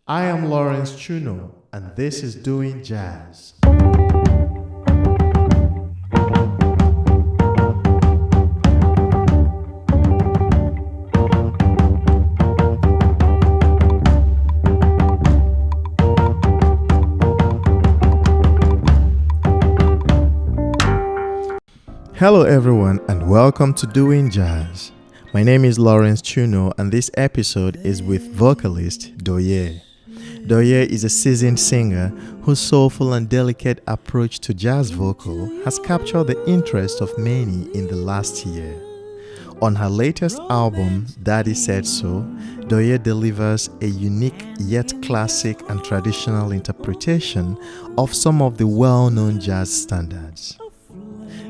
I am Lawrence Chuno, and this is Doing Jazz. Hello everyone and welcome to Doing Jazz. My name is Lawrence Chuno and this episode is with vocalist Douye. Douye is a seasoned singer whose soulful and delicate approach to jazz vocal has captured the interest of many in the last year. On her latest album, Daddy Said So, Douye delivers a unique yet classic and traditional interpretation of some of the well-known jazz standards.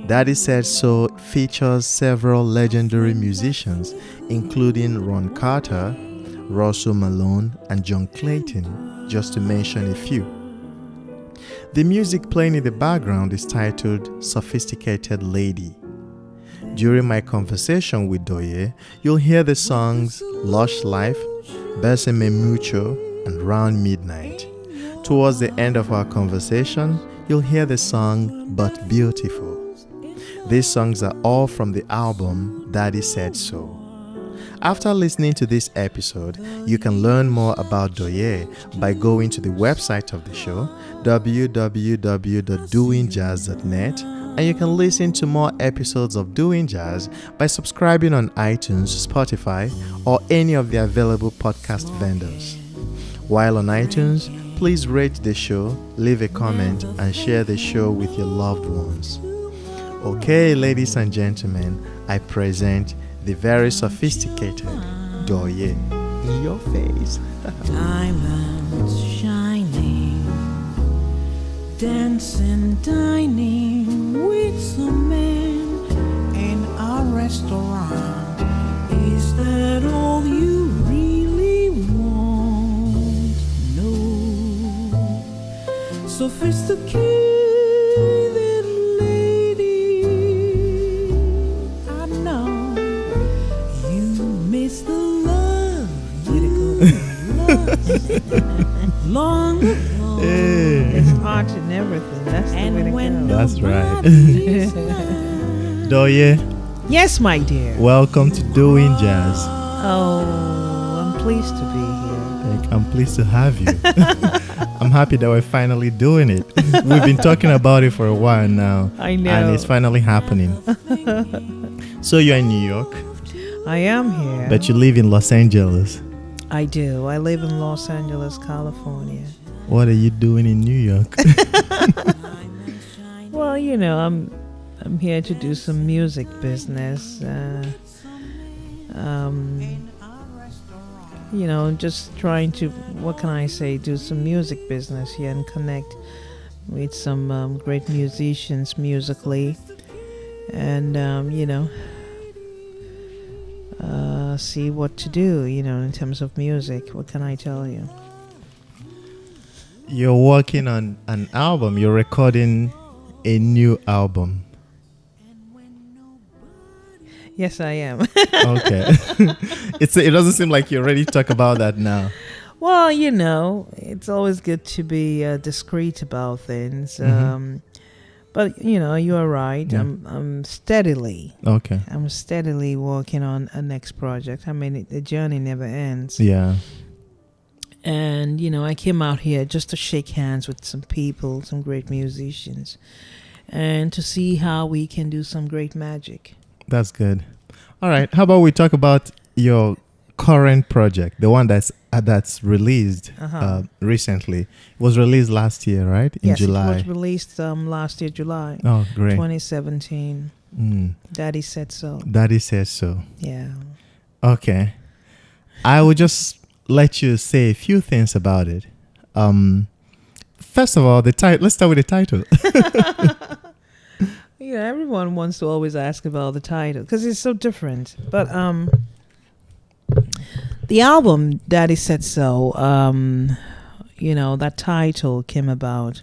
Daddy Said So features several legendary musicians including Ron Carter, Russell Malone and John Clayton, just to mention a few. The music playing in the background is titled Sophisticated Lady. During my conversation with Douye, you'll hear the songs Lush Life, Besame Mucho and Round Midnight. Towards the end of our conversation, you'll hear the song But Beautiful. These songs are all from the album Daddy Said So. After listening to this episode, you can learn more about Douye by going to the website of the show, www.doingjazz.net, and you can listen to more episodes of Doing Jazz by subscribing on iTunes, Spotify, or any of the available podcast vendors. While on iTunes, please rate the show, leave a comment, and share the show with your loved ones. Okay, ladies and gentlemen, I present the very sophisticated Douye. In your face. Diamonds shining, dancing, dining with some man in a restaurant. Is that all you really want? No. Sophisticated. Long ago. It's art and everything. That's the way to go. That's right. Douye, Yes, my dear. welcome to Doing Jazz. Oh, I'm pleased to be here. I'm pleased to have you. I'm happy that we're finally doing it. We've been talking about it for a while now. I know. And it's finally happening. So you're in New York, I am here. but you live in Los Angeles. I do. I live in Los Angeles, California. What are you doing in New York? Well, you know, I'm here to do some music business. You know, just trying to, what can I say, do some music business here and connect with some great musicians musically. And, you know, see what to do, you know, in terms of music. What can I tell you? You're working on an album. You're recording a new album. Yes, I am. Okay. It doesn't seem like you're ready to talk about that now. Well, you know, it's always good to be discreet about things. Mm-hmm. But, you know, you are right. Yeah. I'm steadily working on a next project. I mean, the journey never ends. Yeah. And, you know, I came out here just to shake hands with some people, some great musicians, and to see how we can do some great magic. That's good. All right. How about we talk about your current project, the one that's released recently. It was released last year, right? In July. Yes, it was released last year, July. Oh, great. 2017. Daddy Said So. Daddy Said So. Yeah. Okay. I will just let you say a few things about it. First of all, the title. Let's start with the title. Yeah, everyone wants to always ask about the title because it's so different. But the album Daddy Said So, you know, that title came about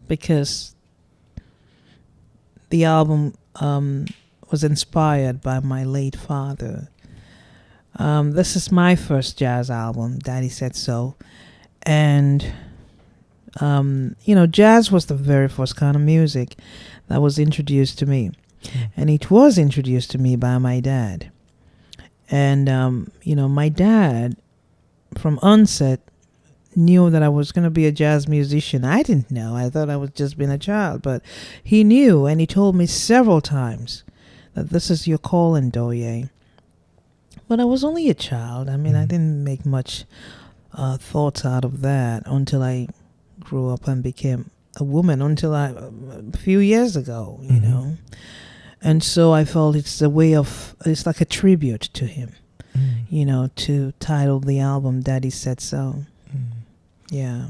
because the album was inspired by my late father. This is my first jazz album, Daddy Said So. And, jazz was the very first kind of music that was introduced to me. And it was introduced to me by my dad. And, my dad, from onset, knew that I was going to be a jazz musician. I didn't know. I thought I was just being a child. But he knew, and he told me several times that this is your calling, Douye. But I was only a child. I mean, I didn't make much thoughts out of that until I grew up and became a woman, until a few years ago, you know. And so I felt it's like a tribute to him, to title the album Daddy Said So. Yeah.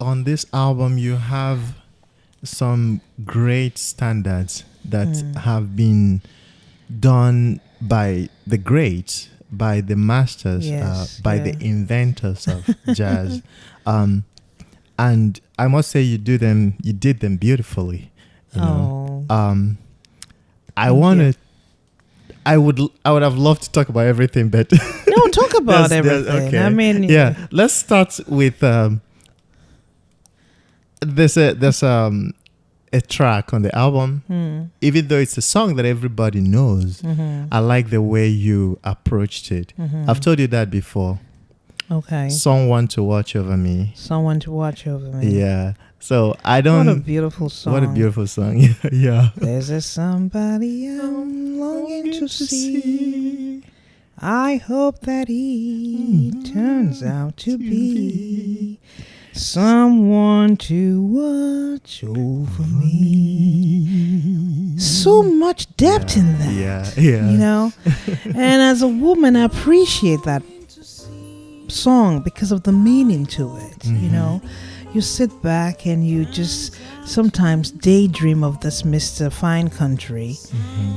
On this album, you have some great standards that have been done by the greats, by the masters, by the inventors of jazz. And I must say you did them beautifully. I would have loved to talk about everything, but no, talk about everything. Okay. I mean, let's start with there's a track on the album. Even though it's a song that everybody knows, I like the way you approached it. I've told you that before. Okay. Someone to watch over me. Someone to watch over me. Yeah. So I don't. What a beautiful song. What a beautiful song. Yeah. There's a somebody I'm longing to see. I hope that he turns out to be someone to watch over me. So much depth in that. Yeah. And as a woman, I appreciate that song because of the meaning to it. You sit back and you just sometimes daydream of this Mr. Fine Country,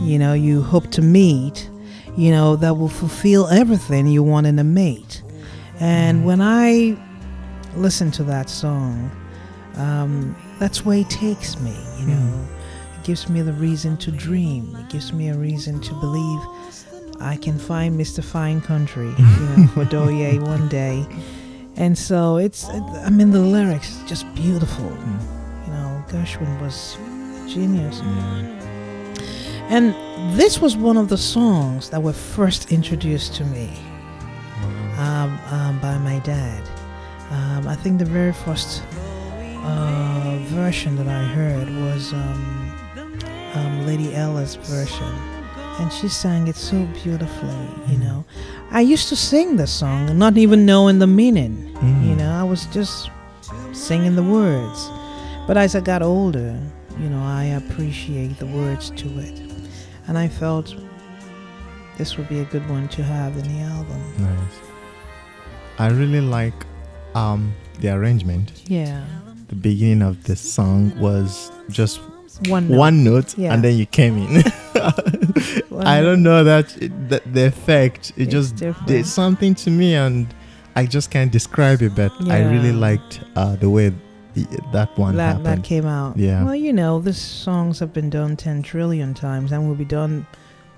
you hope to meet, that will fulfill everything you want in a mate. And when I listen to that song, that's where it takes me, It gives me the reason to dream. It gives me a reason to believe I can find Mr. Fine Country, for Douye one day. And so the lyrics are just beautiful. Gershwin was genius. And this was one of the songs that were first introduced to me by my dad. I think the very first version that I heard was Lady Ella's version. And she sang it so beautifully, I used to sing the song, not even knowing the meaning. I was just singing the words. But as I got older, I appreciate the words to it. And I felt this would be a good one to have in the album. Nice. I really like the arrangement. Yeah. The beginning of the song was just one note, and then you came in. I don't know that the effect. It just did something to me, and I just can't describe it. But I really liked the way that happened. That came out. Yeah. Well, these songs have been done 10 trillion times, and will be done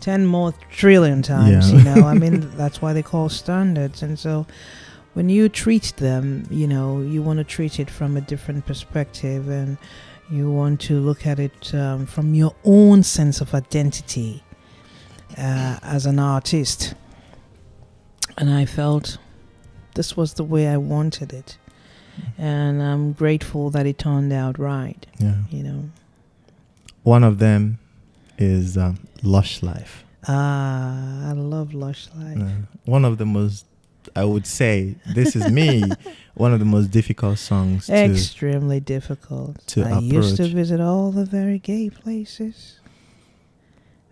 10 more trillion times. That's why they call standards. And so, when you treat them, you want to treat it from a different perspective, and you want to look at it from your own sense of identity as an artist. And I felt this was the way I wanted it. And I'm grateful that it turned out right. Yeah. One of them is Lush Life. I love Lush Life. One of the most, I would say, this is me, one of the most difficult songs extremely difficult. To I used to visit all the very gay places.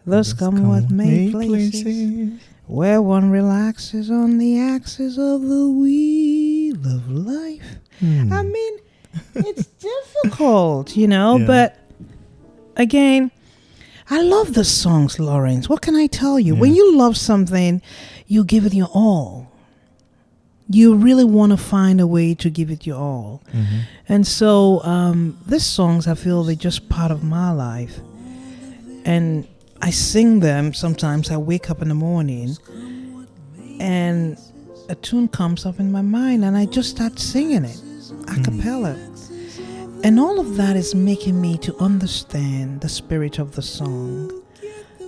Those come what may places where one relaxes on the axis of the wheel of life. I mean, it's difficult, but again, I love the songs, Lorens. What can I tell you? When you love something, you give it your all. You really want to find a way to give it your all. And so these songs, I feel they're just part of my life. And I sing them sometimes. I wake up in the morning and a tune comes up in my mind, and I just start singing it a cappella. And all of that is making me to understand the spirit of the song,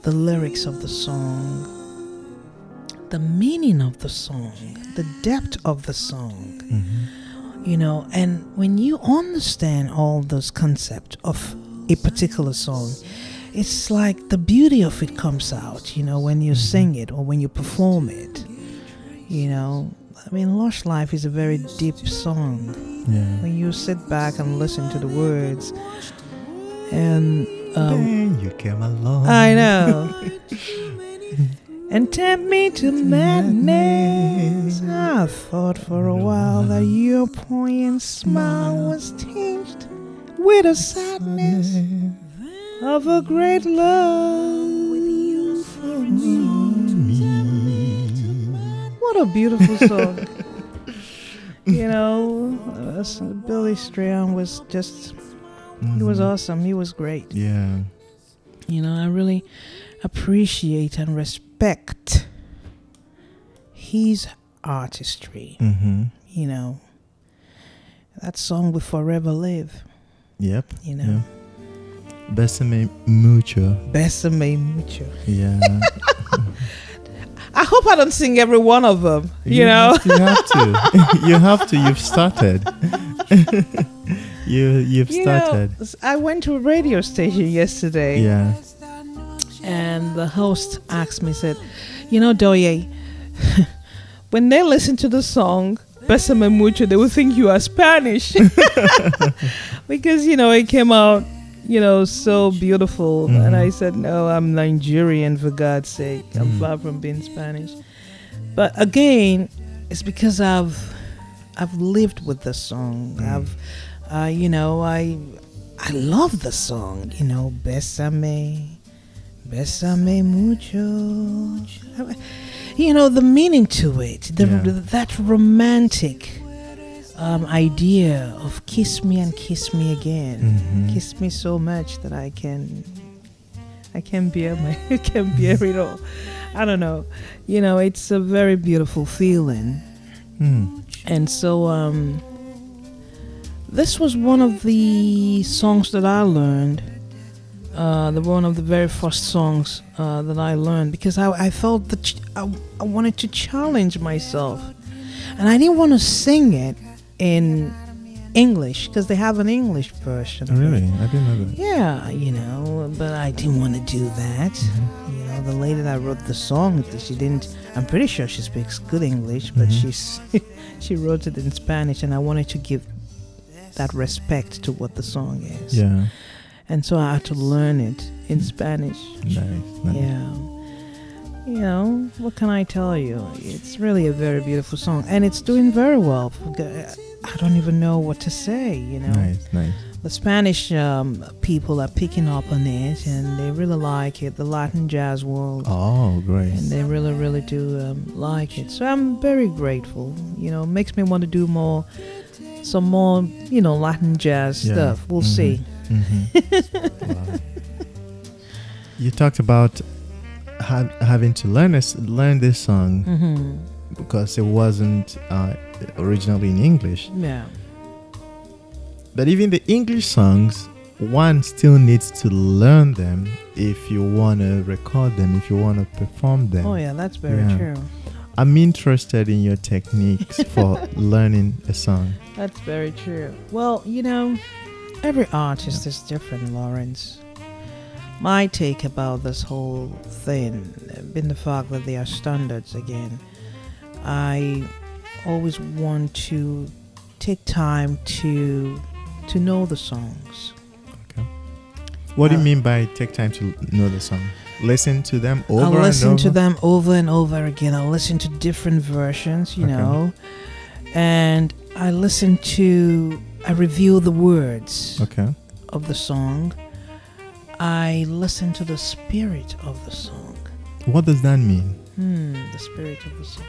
the lyrics of the song, the meaning of the song, the depth of the song. And when you understand all those concepts of a particular song, it's like the beauty of it comes out, when you sing it or when you perform it. Lush Life is a very deep song. Yeah. When you sit back and listen to the words, and Then you came along. I know. And tempt me to madness. I thought for a while that your poignant smile was tinged with a sadness of a great love with you for me. What a beautiful song. Billy Strayhorn was just, he was awesome. He was great. Yeah. I really appreciate and respect his artistry. That song will forever live. Yep. Yeah. Besame Mucho. Besame Mucho. Yeah. I hope I don't sing every one of them. You have to. You have to. You've started. You've started. I went to a radio station yesterday. Yeah. And the host asked me, said, Douye, when they listen to the song Besame Mucho, they will think you are Spanish. Because, it came out, so beautiful. And I said, no, I'm Nigerian, for God's sake. I'm far from being Spanish. But again, it's because I've lived with the song. I love the song, Besame Mucho. The meaning to it, that romantic idea of kiss me and kiss me again. Kiss me so much that I can bear it all. I don't know. It's a very beautiful feeling. And so this was one of the songs that I learned. One of the very first songs that I learned, because I felt that I wanted to challenge myself, and I didn't want to sing it in English because they have an English version. Oh, really? I didn't know that. Yeah, but I didn't want to do that. The lady that wrote the song, she didn't. I'm pretty sure she speaks good English, but she wrote it in Spanish, and I wanted to give that respect to what the song is. Yeah. And so I had to learn it in Spanish. Nice. Yeah. What can I tell you? It's really a very beautiful song. And it's doing very well. I don't even know what to say, Nice. The Spanish people are picking up on it, and they really like it. The Latin jazz world. Oh, great. And they really, really do like it. So I'm very grateful. It makes me want to do some more, Latin jazz stuff. We'll see. Wow. You talked about having to learn this song because it wasn't originally in English. Yeah. But even the English songs, one still needs to learn them if you want to record them, if you want to perform them. Oh yeah, that's very true. I'm interested in your techniques for learning a song. That's very true. Well, every artist is different, Lawrence. My take about this whole thing been the fact that they are standards again. I always want to take time to know the songs. Okay. What do you mean by take time to know the song? Listen to them over and over? I'll listen to them over and over again. I'll listen to different versions, know. And I review the words of the song. I listen to the spirit of the song. What does that mean? The spirit of the song.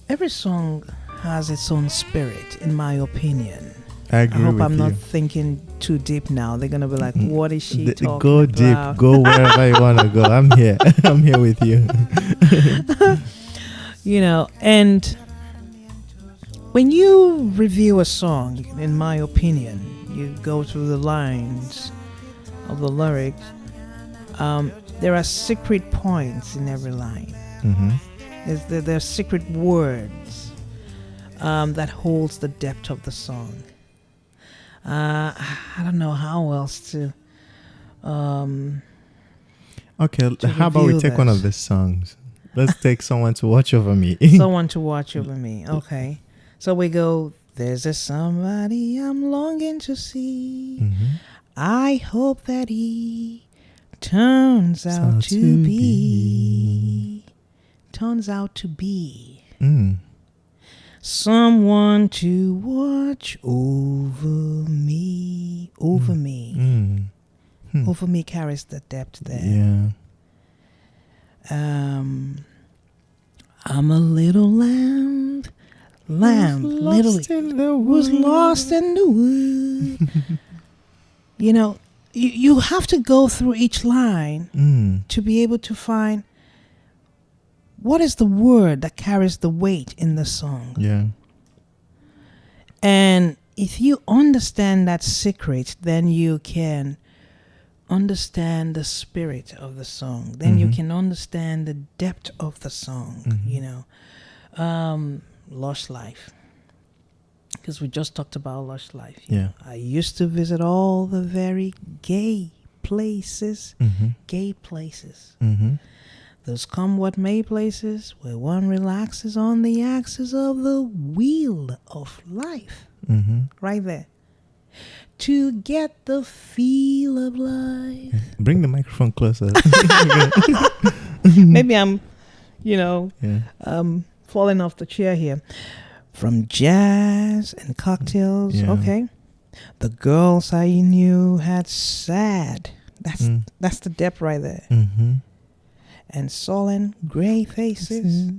Every song has its own spirit, in my opinion. I agree I hope with I'm you. not thinking too deep now. They're gonna be like, "What is she talking Go about?" deep. Go wherever you want to go. I'm here. I'm here with you. You know, and when you review a song, in my opinion, you go through the lines of the lyrics. There are secret points in every line. Mm-hmm. There are secret words that holds the depth of the song. I don't know how else to. Okay, To how about we review take one of this. these songs? Let's take Someone to Watch Over Me. Someone to watch over me. Okay. So we go, there's a somebody I'm longing to see. Mhm. I hope that he turns out to be. Turns out to be. Mm. Someone to watch over me. Over me. Mm. Hmm. Over me carries the depth there. Yeah. I'm a little lamb, literally, who's lost in the wood. You know, you have to go through each line to be able to find what is the word that carries the weight in the song. Yeah. And if you understand that secret, then you can understand the spirit of the song. Then you can understand the depth of the song, you know. Lush Life. Because we just talked about Lush Life. Yeah. I used to visit all the very gay places. Gay places. Those come what may places where one relaxes on the axis of the wheel of life. Right there. To get the feel of life. Bring the microphone closer. Maybe I'm, you know, Yeah. falling off the chair here. From jazz and cocktails. Yeah. Okay. The girls I knew had sad. That's the depth right there. And sullen gray faces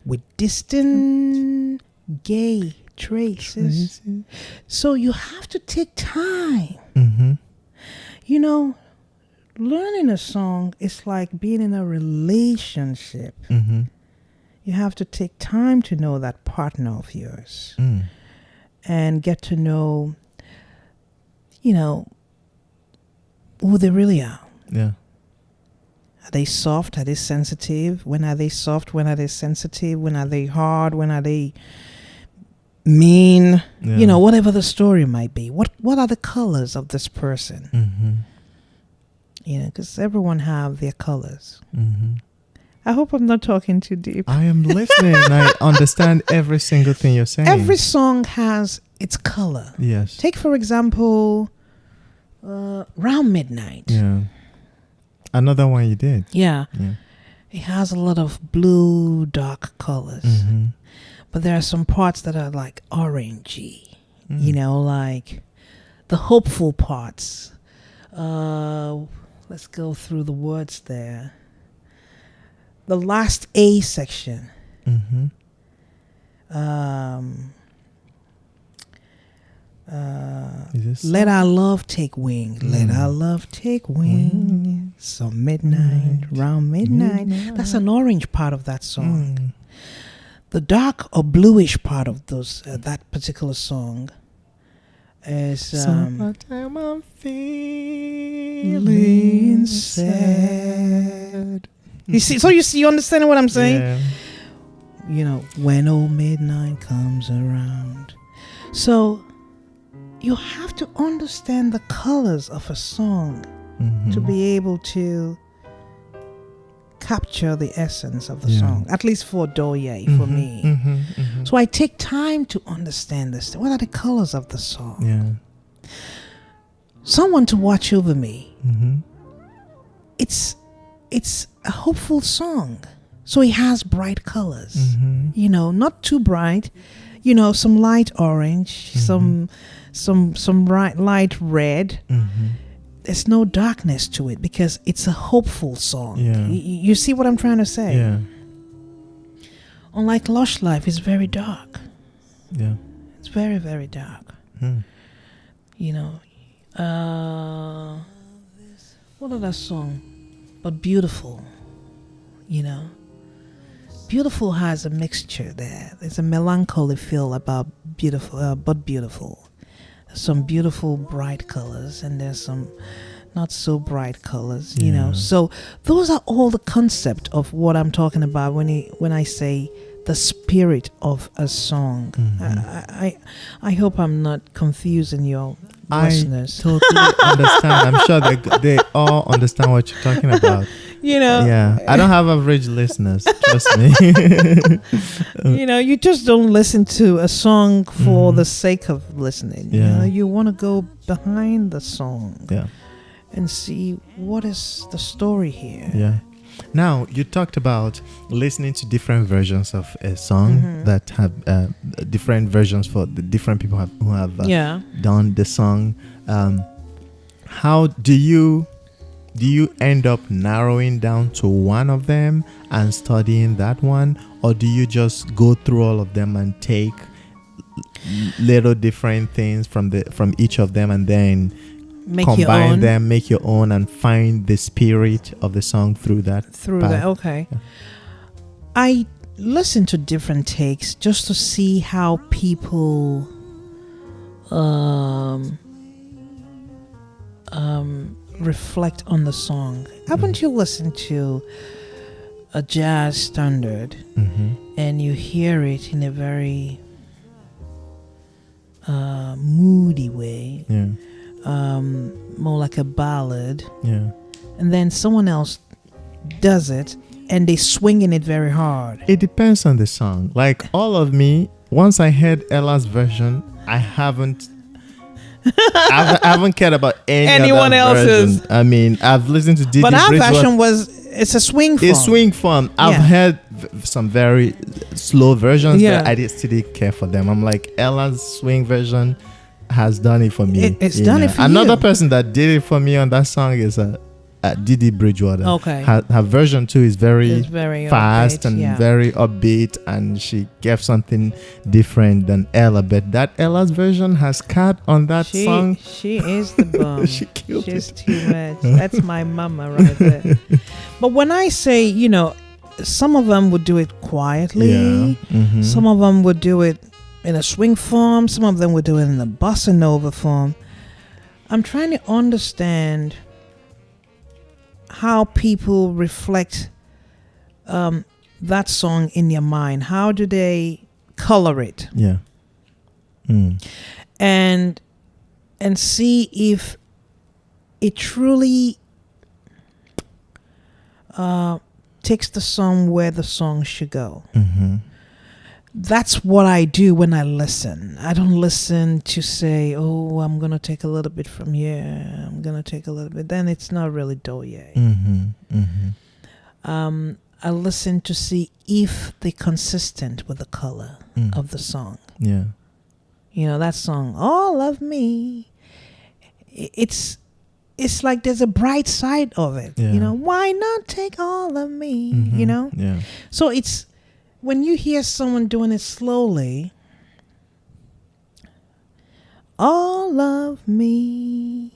with distant gay traces. So you have to take time. You know, learning a song is like being in a relationship. You have to take time to know that partner of yours and get to know, you know, who they really are. Yeah. Are they soft? Are they sensitive? When are they soft? When are they sensitive? When are they hard? When are they mean? Yeah. You know, whatever the story might be. What are the colors of this person? You know, because everyone have their colors. I hope I'm not talking too deep. I am listening. I understand every single thing you're saying. Every song has its color. Yes. Take, for example, Round Midnight. Yeah. Another one you did. Yeah. Yeah. It has a lot of blue, dark colors. But there are some parts that are like orangey. You know, like the hopeful parts. Let's go through the words there. The last A section. Let our love take wing. Let our love take wing. Some midnight, round midnight. That's an orange part of that song. The dark or bluish part of those that particular song is Summertime I'm feeling sad. You see, so you understand what I'm saying? Yeah. You know, when old midnight comes around. So you have to understand the colors of a song to be able to capture the essence of the song. At least for Douye, for me. So I take time to understand this. What are the colors of the song? Yeah. Someone to Watch Over Me. It's a hopeful song. So it has bright colors. You know, not too bright. You know, some light orange, some light red. There's no darkness to it because it's a hopeful song. Yeah. You see what I'm trying to say? Yeah. Unlike Lush Life, it's very dark. Yeah. It's very, very dark. You know, what other song? But Beautiful, you know. Beautiful has a mixture there. There's a melancholy feel about beautiful, but beautiful. There's some beautiful bright colors, and there's some not so bright colors, you know. So those are all the concept of what I'm talking about when I say the spirit of a song. I hope I'm not confusing your listeners. I totally understand. I'm sure they all understand what you're talking about. You know, yeah, I don't have average listeners, trust me. You know, you just don't listen to a song for the sake of listening. You know, you want to go behind the song and see what is the story here. Yeah. Now, you talked about listening to different versions of a song that have different versions for the different people who have done the song. How do you end up narrowing down to one of them and studying that one, or do you just go through all of them and take little different things from each of them and then combine them, make your own, and find the spirit of the song through that? Okay. Yeah. I listen to different takes just to see how people reflect on the song. Haven't you listened to a jazz standard and you hear it in a very moody way, more like a ballad, and then someone else does it and they swing in it very hard? It depends on the song. Like All of Me, once I heard Ella's version, I haven't cared about anyone else's. I mean, I've listened to Didi, but our version it's a swing form. It's swing form. I've heard some very slow versions, but I still didn't care for them. I'm like, Ella's swing version has done it for me. It's done it for Another you. person that did it for me on that song is Didi Bridgewater. Okay. Her version too is very fast upbeat, and very upbeat, and she gave something different than Ella. But that Ella's version has cut on that song. She is the bomb. She's too much. That's my mama right there. But when I say, you know, some of them would do it quietly. Some of them would do it in a swing form. Some of them would do it in a bossa nova form. I'm trying to understand how people reflect that song in their mind. How do they color it? And see if it truly takes the song where the song should go. That's what I do when I listen. I don't listen to say, oh, I'm going to take a little bit from here. I'm going to take a little bit. Then it's not really Douye. I listen to see if they're consistent with the color of the song. Yeah. You know, that song, All of Me. It's like there's a bright side of it. Yeah. You know, why not take all of me? You know? Yeah. So it's, when you hear someone doing it slowly, all of me,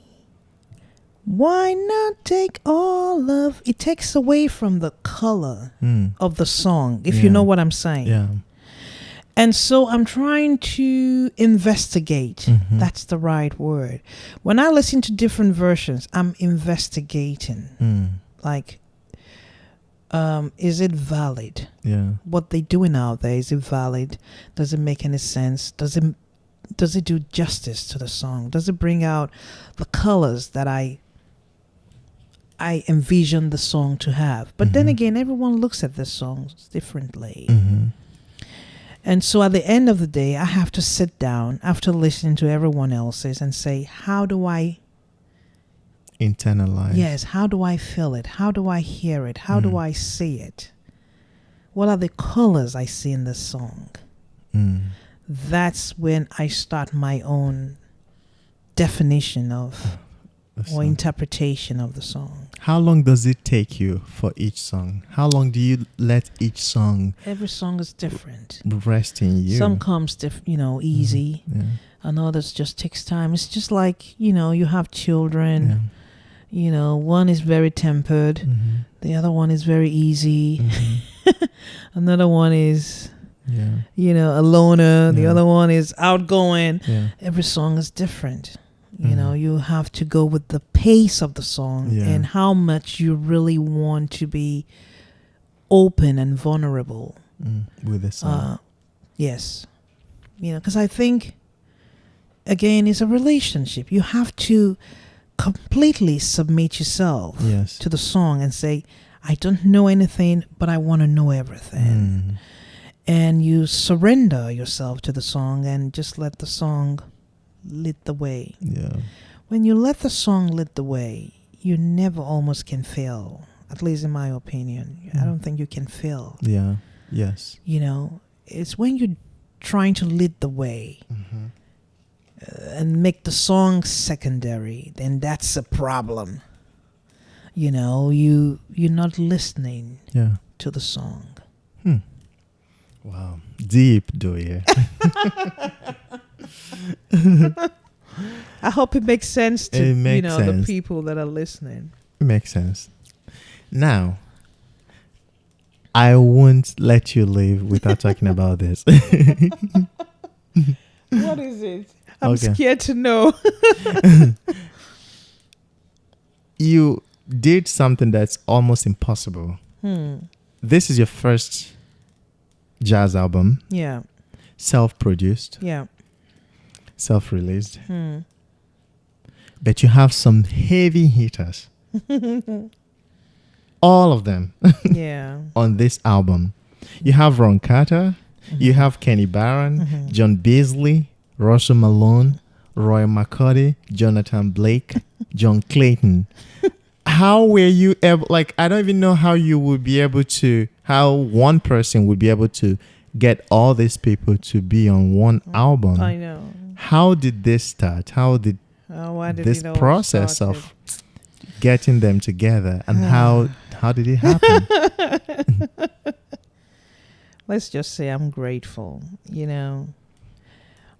why not take all of, it takes away from the color of the song, if you know what I'm saying. Yeah. And so I'm trying to investigate. That's the right word. When I listen to different versions, I'm investigating. Like, is it valid? Yeah. What they're doing out there, is it valid? Does it make any sense? Does it do justice to the song? Does it bring out the colors that I envision the song to have? But then again, everyone looks at the songs differently. And so at the end of the day, I have to sit down after listening to everyone else's and say, how do I internalize? Yes, how do I feel it? How do I hear it? How do I see it? What are the colors I see in this song? That's when I start my own definition of or song. interpretation of the song. How long does it take you for each song? How long do you let each song Every song is different. rest in you? Some comes easy, Yeah. and others just takes time. It's just like, you have children, Yeah. one is very tempered, Mhm. the other one is very easy, Mhm. another one is, Yeah. a loner, the Yeah. other one is outgoing. Yeah. Every song is different. Mhm. You have to go with the pace of the song Yeah. and how much you really want to be open and vulnerable. With the song. Yes. Because I think, again, it's a relationship. You have to completely submit yourself Yes. to the song and say, I don't know anything, but I want to know everything. And you surrender yourself to the song and just let the song lead the way. Yeah. When you let the song lead the way, you never almost can fail. At least in my opinion. I don't think you can fail. Yeah. Yes. It's when you're trying to lead the way Mhm. and make the song secondary, then that's a problem. You're not listening Yeah. to the song. Wow. Deep, Douye. I hope it makes sense to It makes the sense. people that are listening. It makes sense. Now, I won't let you leave without talking about this. What is it? I'm Okay. scared to know. You did something that's almost impossible. This is your first jazz album, Yeah. self-produced, Yeah. self-released. But you have some heavy hitters. All of them Yeah. on this album. You have Ron Carter, you have Kenny Barron, John Beasley, Russell Malone, Roy McCarty, Jonathan Blake, John Clayton. How were you able, I don't even know how you would be able to, how one person would be able to get all these people to be on one album. I know. How did this start? How did Why did this it all process started? of getting them together, and how did it happen? Let's just say I'm grateful.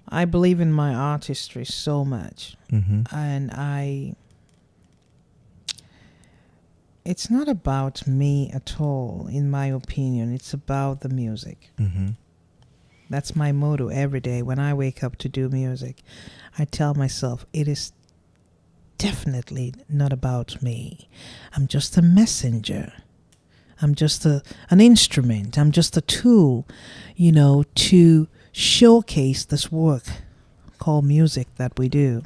I believe in my artistry so much, and it's not about me at all, in my opinion. It's about the music. That's my motto every day when I wake up to do music. I tell myself it is definitely not about me. I'm just a messenger. I'm just an instrument. I'm just a tool, to showcase this work called music that we do.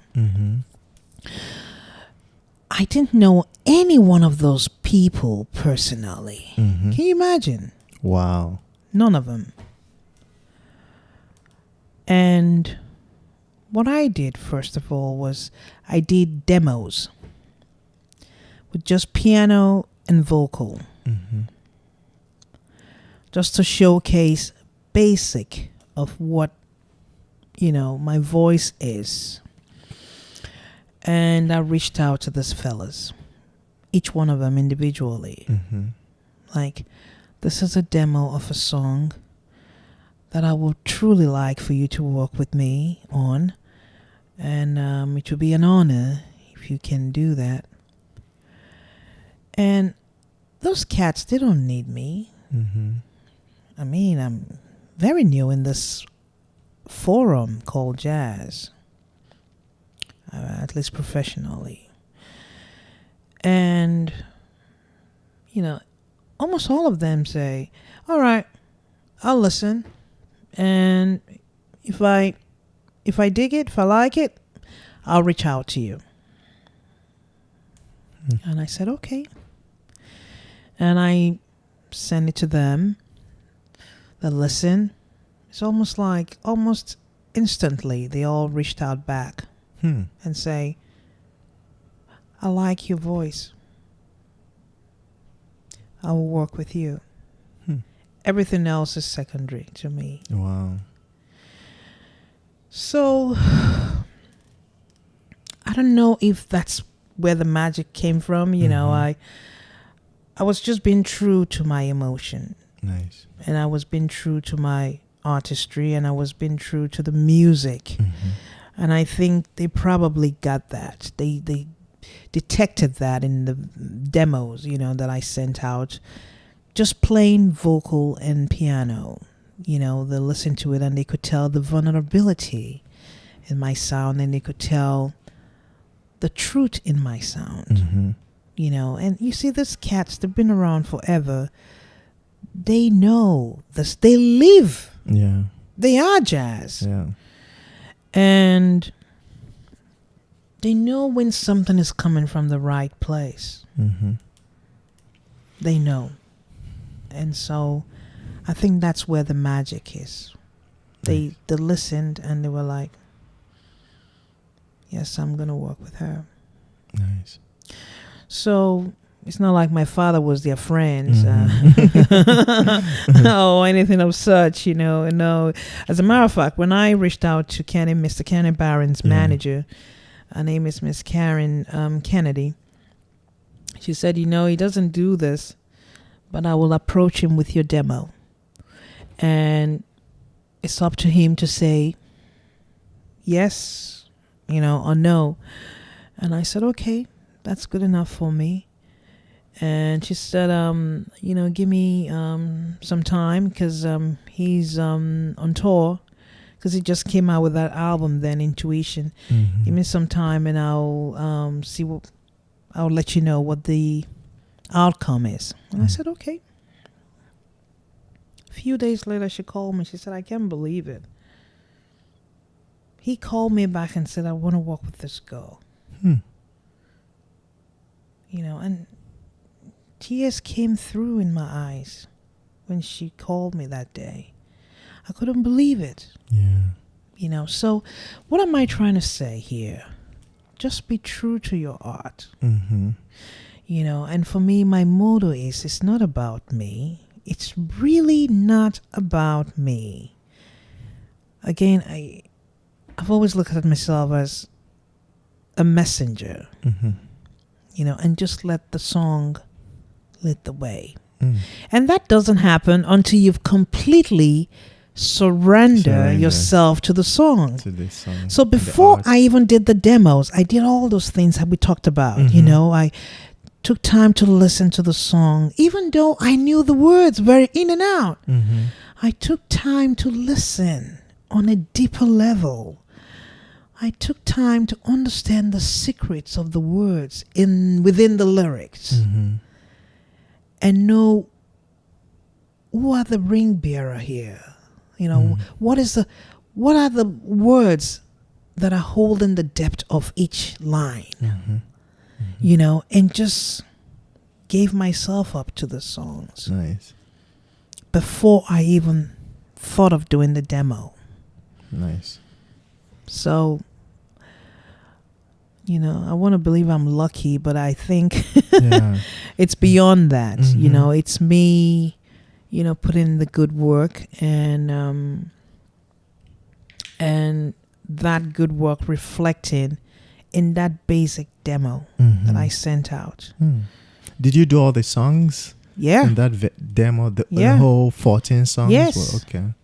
I didn't know any one of those people personally. Can you imagine? Wow. None of them. And what I did, first of all, was I did demos with just piano and vocal. Just to showcase basic of what, my voice is. And I reached out to these fellas, each one of them individually. This is a demo of a song that I would truly like for you to work with me on. And it would be an honor if you can do that. And those cats, they don't need me. I mean, I'm very new in this forum called jazz. At least professionally. And, almost all of them say, all right, I'll listen. And if I dig it, if I like it, I'll reach out to you. And I said, okay. And I send it to them. They listen. It's almost instantly, they all reached out back and say, I like your voice. I will work with you. Everything else is secondary to me. Wow. So, I don't know if that's where the magic came from. You know, I was just being true to my emotion. Nice. And I was being true to my artistry, and I was being true to the music. And I think they probably got that. They detected that in the demos, you know, that I sent out. Just plain vocal and piano. You know, they listened to it and they could tell the vulnerability in my sound, and they could tell the truth in my sound. You know, and you see, these cats, they've been around forever. They know this. They live. Yeah. They are jazz. Yeah. And they know when something is coming from the right place. They know. And so I think that's where the magic is. They listened and they were like, yes, I'm going to work with her. Nice. So it's not like my father was their friends or anything of such, you know. No. As a matter of fact, when I reached out to Mr. Kenny Barron's manager, her name is Miss Karen Kennedy, she said, you know, he doesn't do this, but I will approach him with your demo. And it's up to him to say yes, you know, or no. And I said, okay, that's good enough for me. And she said, you know, give me some time, because he's on tour, because he just came out with that album then, Intuition. Give me some time and I'll I'll let you know what the outcome is. And I said, okay. A few days later, she called me. She said, I can't believe it. He called me back and said, I want to work with this girl. You know, and tears came through in my eyes when she called me that day. I couldn't believe it. Yeah. You know, so what am I trying to say here? Just be true to your art. You know, and for me, my motto is, it's not about me. It's really not about me. Again, I've always looked at myself as a messenger. You know, and just let the song lead the way. And that doesn't happen until you've completely surrender yourself to the song. So before I even did the demos, I did all those things that we talked about. You know, I took time to listen to the song, even though I knew the words very in and out. I took time to listen on a deeper level. I took time to understand the secrets of the words within the lyrics, and know who are the ring bearer here. You know, what are the words that are holding the depth of each line. You know, and just gave myself up to the songs. Nice. Before I even thought of doing the demo. Nice. So, you know, I want to believe I'm lucky, but I think it's beyond that. You know, it's me, you know, putting the good work, and that good work reflecting in that basic demo that I sent out. Did you do all the songs? Yeah. In that demo, the whole 14 songs? Yes. Were, okay.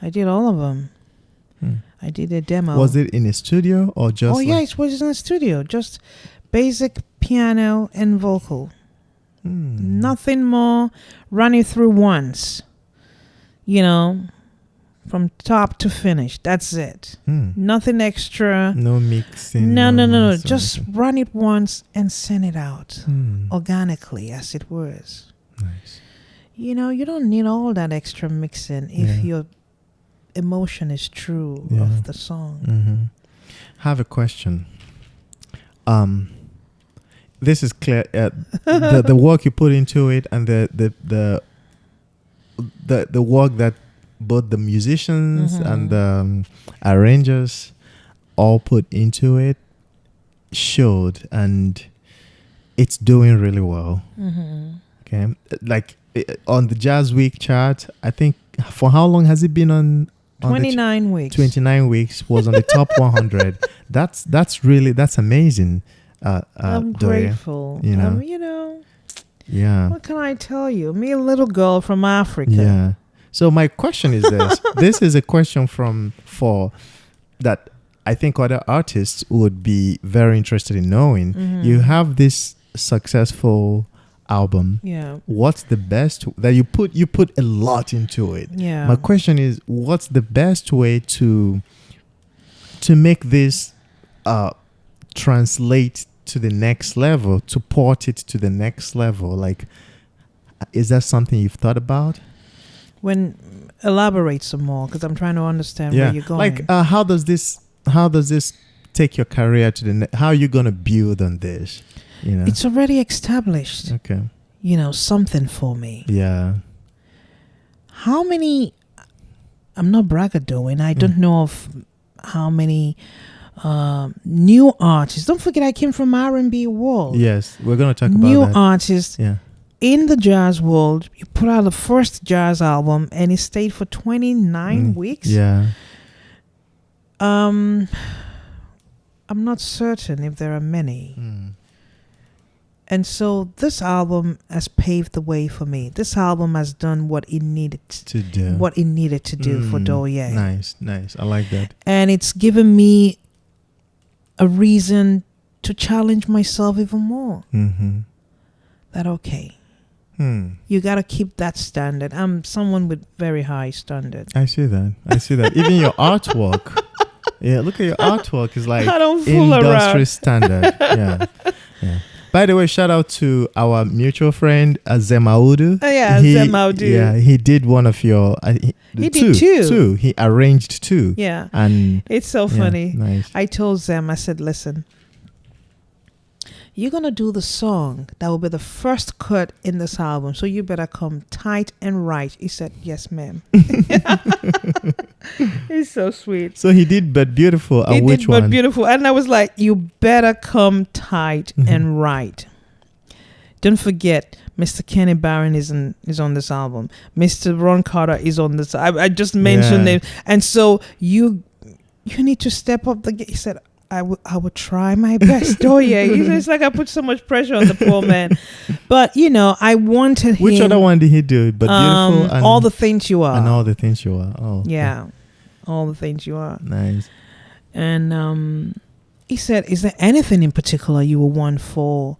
I did all of them. I did a demo. Was it in a studio or just? Oh, yeah, it was in a studio. Just basic piano and vocal. Nothing more. Run it through once. You know, from top to finish. That's it. Nothing extra. No mixing. No. Just run it once and send it out organically, as it was. Nice. You know, you don't need all that extra mixing if your emotion is true of the song. Have a question. This is clear. The work you put into it, and the work that both the musicians and the arrangers all put into it showed, and it's doing really well. Okay, like on the Jazz Week chart, I think, for how long has it been on 29 weeks. 29 weeks was on the top 100. That's amazing. I'm Douye, grateful. you know. Yeah. What can I tell you? Me, a little girl from Africa. Yeah. So my question is this. This is a question for that I think other artists would be very interested in knowing. Mhm. You have this successful album. Yeah. What's the best that you put a lot into it? Yeah. My question is, what's the best way to make this translate to the next level, to port it to the next level? Like, is that something you've thought about? Elaborate some more, because I'm trying to understand where you're going. Like, how does this take your career to the how are you going to build on this? It's already established. Okay. Something for me. Yeah. How many? I'm not braggadocing. I don't know of how many new artists. Don't forget, I came from R&B world. Yes, we're going to talk about new that. artists. Yeah. In the jazz world, you put out the first jazz album, and it stayed for 29 weeks. Yeah. I'm not certain if there are many. And so this album has paved the way for me. This album has done what it needed to do. What it needed to do for Douye. Nice. I like that. And it's given me a reason to challenge myself even more. Mm-hmm. That okay. You got to keep that standard. I'm someone with very high standard. I see that. Even your artwork. Yeah, look at your artwork. It's like I don't fool industry around. standard. Yeah. By the way, shout out to our mutual friend Zemaudu. Zemaudu. Yeah, he did one of your. He did two. He arranged two. Yeah, and it's so funny. Nice. I told Zem, I said, listen, you're gonna do the song that will be the first cut in this album, so you better come tight and right. He said, yes, ma'am. He's so sweet. So he did But Beautiful. And which one? But Beautiful. And I was like, you better come tight and right. Don't forget, Mr. Kenny Barron is on this album. Mr. Ron Carter is on this. I just mentioned it. And so you need to step up the game. He said, I would try my best. It's like I put so much pressure on the poor man. But, I wanted him. Which other one did he do? But Beautiful and All the Things You Are. And All the Things You Are. Oh. Yeah. All the Things You Are. Nice. And he said, is there anything in particular you will want for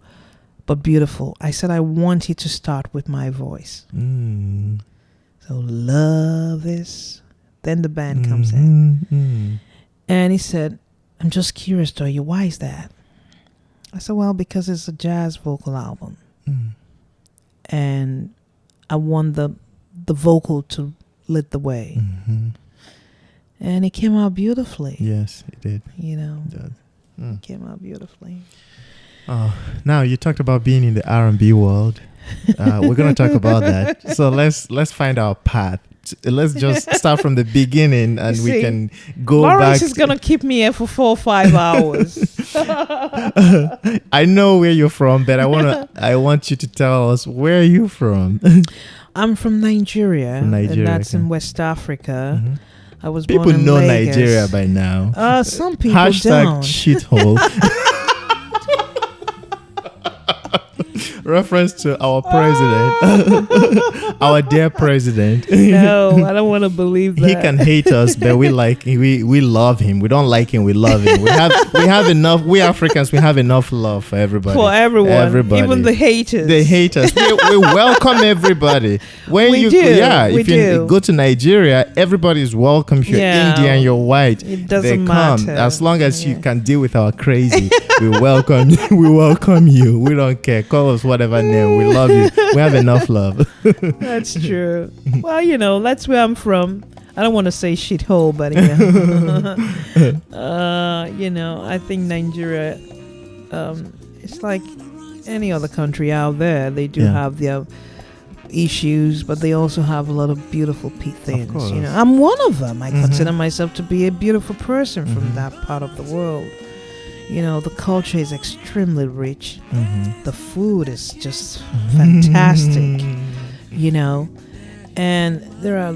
But Beautiful? I said, I want you to start with my voice. So love is. Then the band comes in. And he said, I'm just curious, Douye, why is that? I said, well, because it's a jazz vocal album. And I want the vocal to lead the way. And it came out beautifully. Yes, it did. It came out beautifully. Oh, now you talked about being in the R&B world. We're going to talk about that. So let's find our path. Let's just start from the beginning, and we can go Lawrence back. is going to keep me here for 4 or 5 hours. I know where you're from, but I want you to tell us, where are you from? I'm from Nigeria. And that's in West Africa. I was born in Lagos. People know Nigeria by now. Some people Hashtag don't. shithole. Reference to our president, our dear president. No, I don't want to believe that. He can hate us, but we love him. We don't like him, we love him. We have enough. We Africans, we have enough love for everybody. For everyone, even the haters. They hate us. We welcome everybody. When you go to Nigeria, everybody is welcome. If you're Indian, you're white. It doesn't matter. As long as you can deal with our crazy, we welcome you. We welcome you. We don't care. Call us whatever name. We love you. We have enough love. That's true. Well, that's where I'm from. I don't want to say shithole, but I think Nigeria, it's like any other country out there. They do have their issues, but they also have a lot of beautiful things. I'm one of them. I consider myself to be a beautiful person from that part of the world. The culture is extremely rich. The food is just fantastic, and there are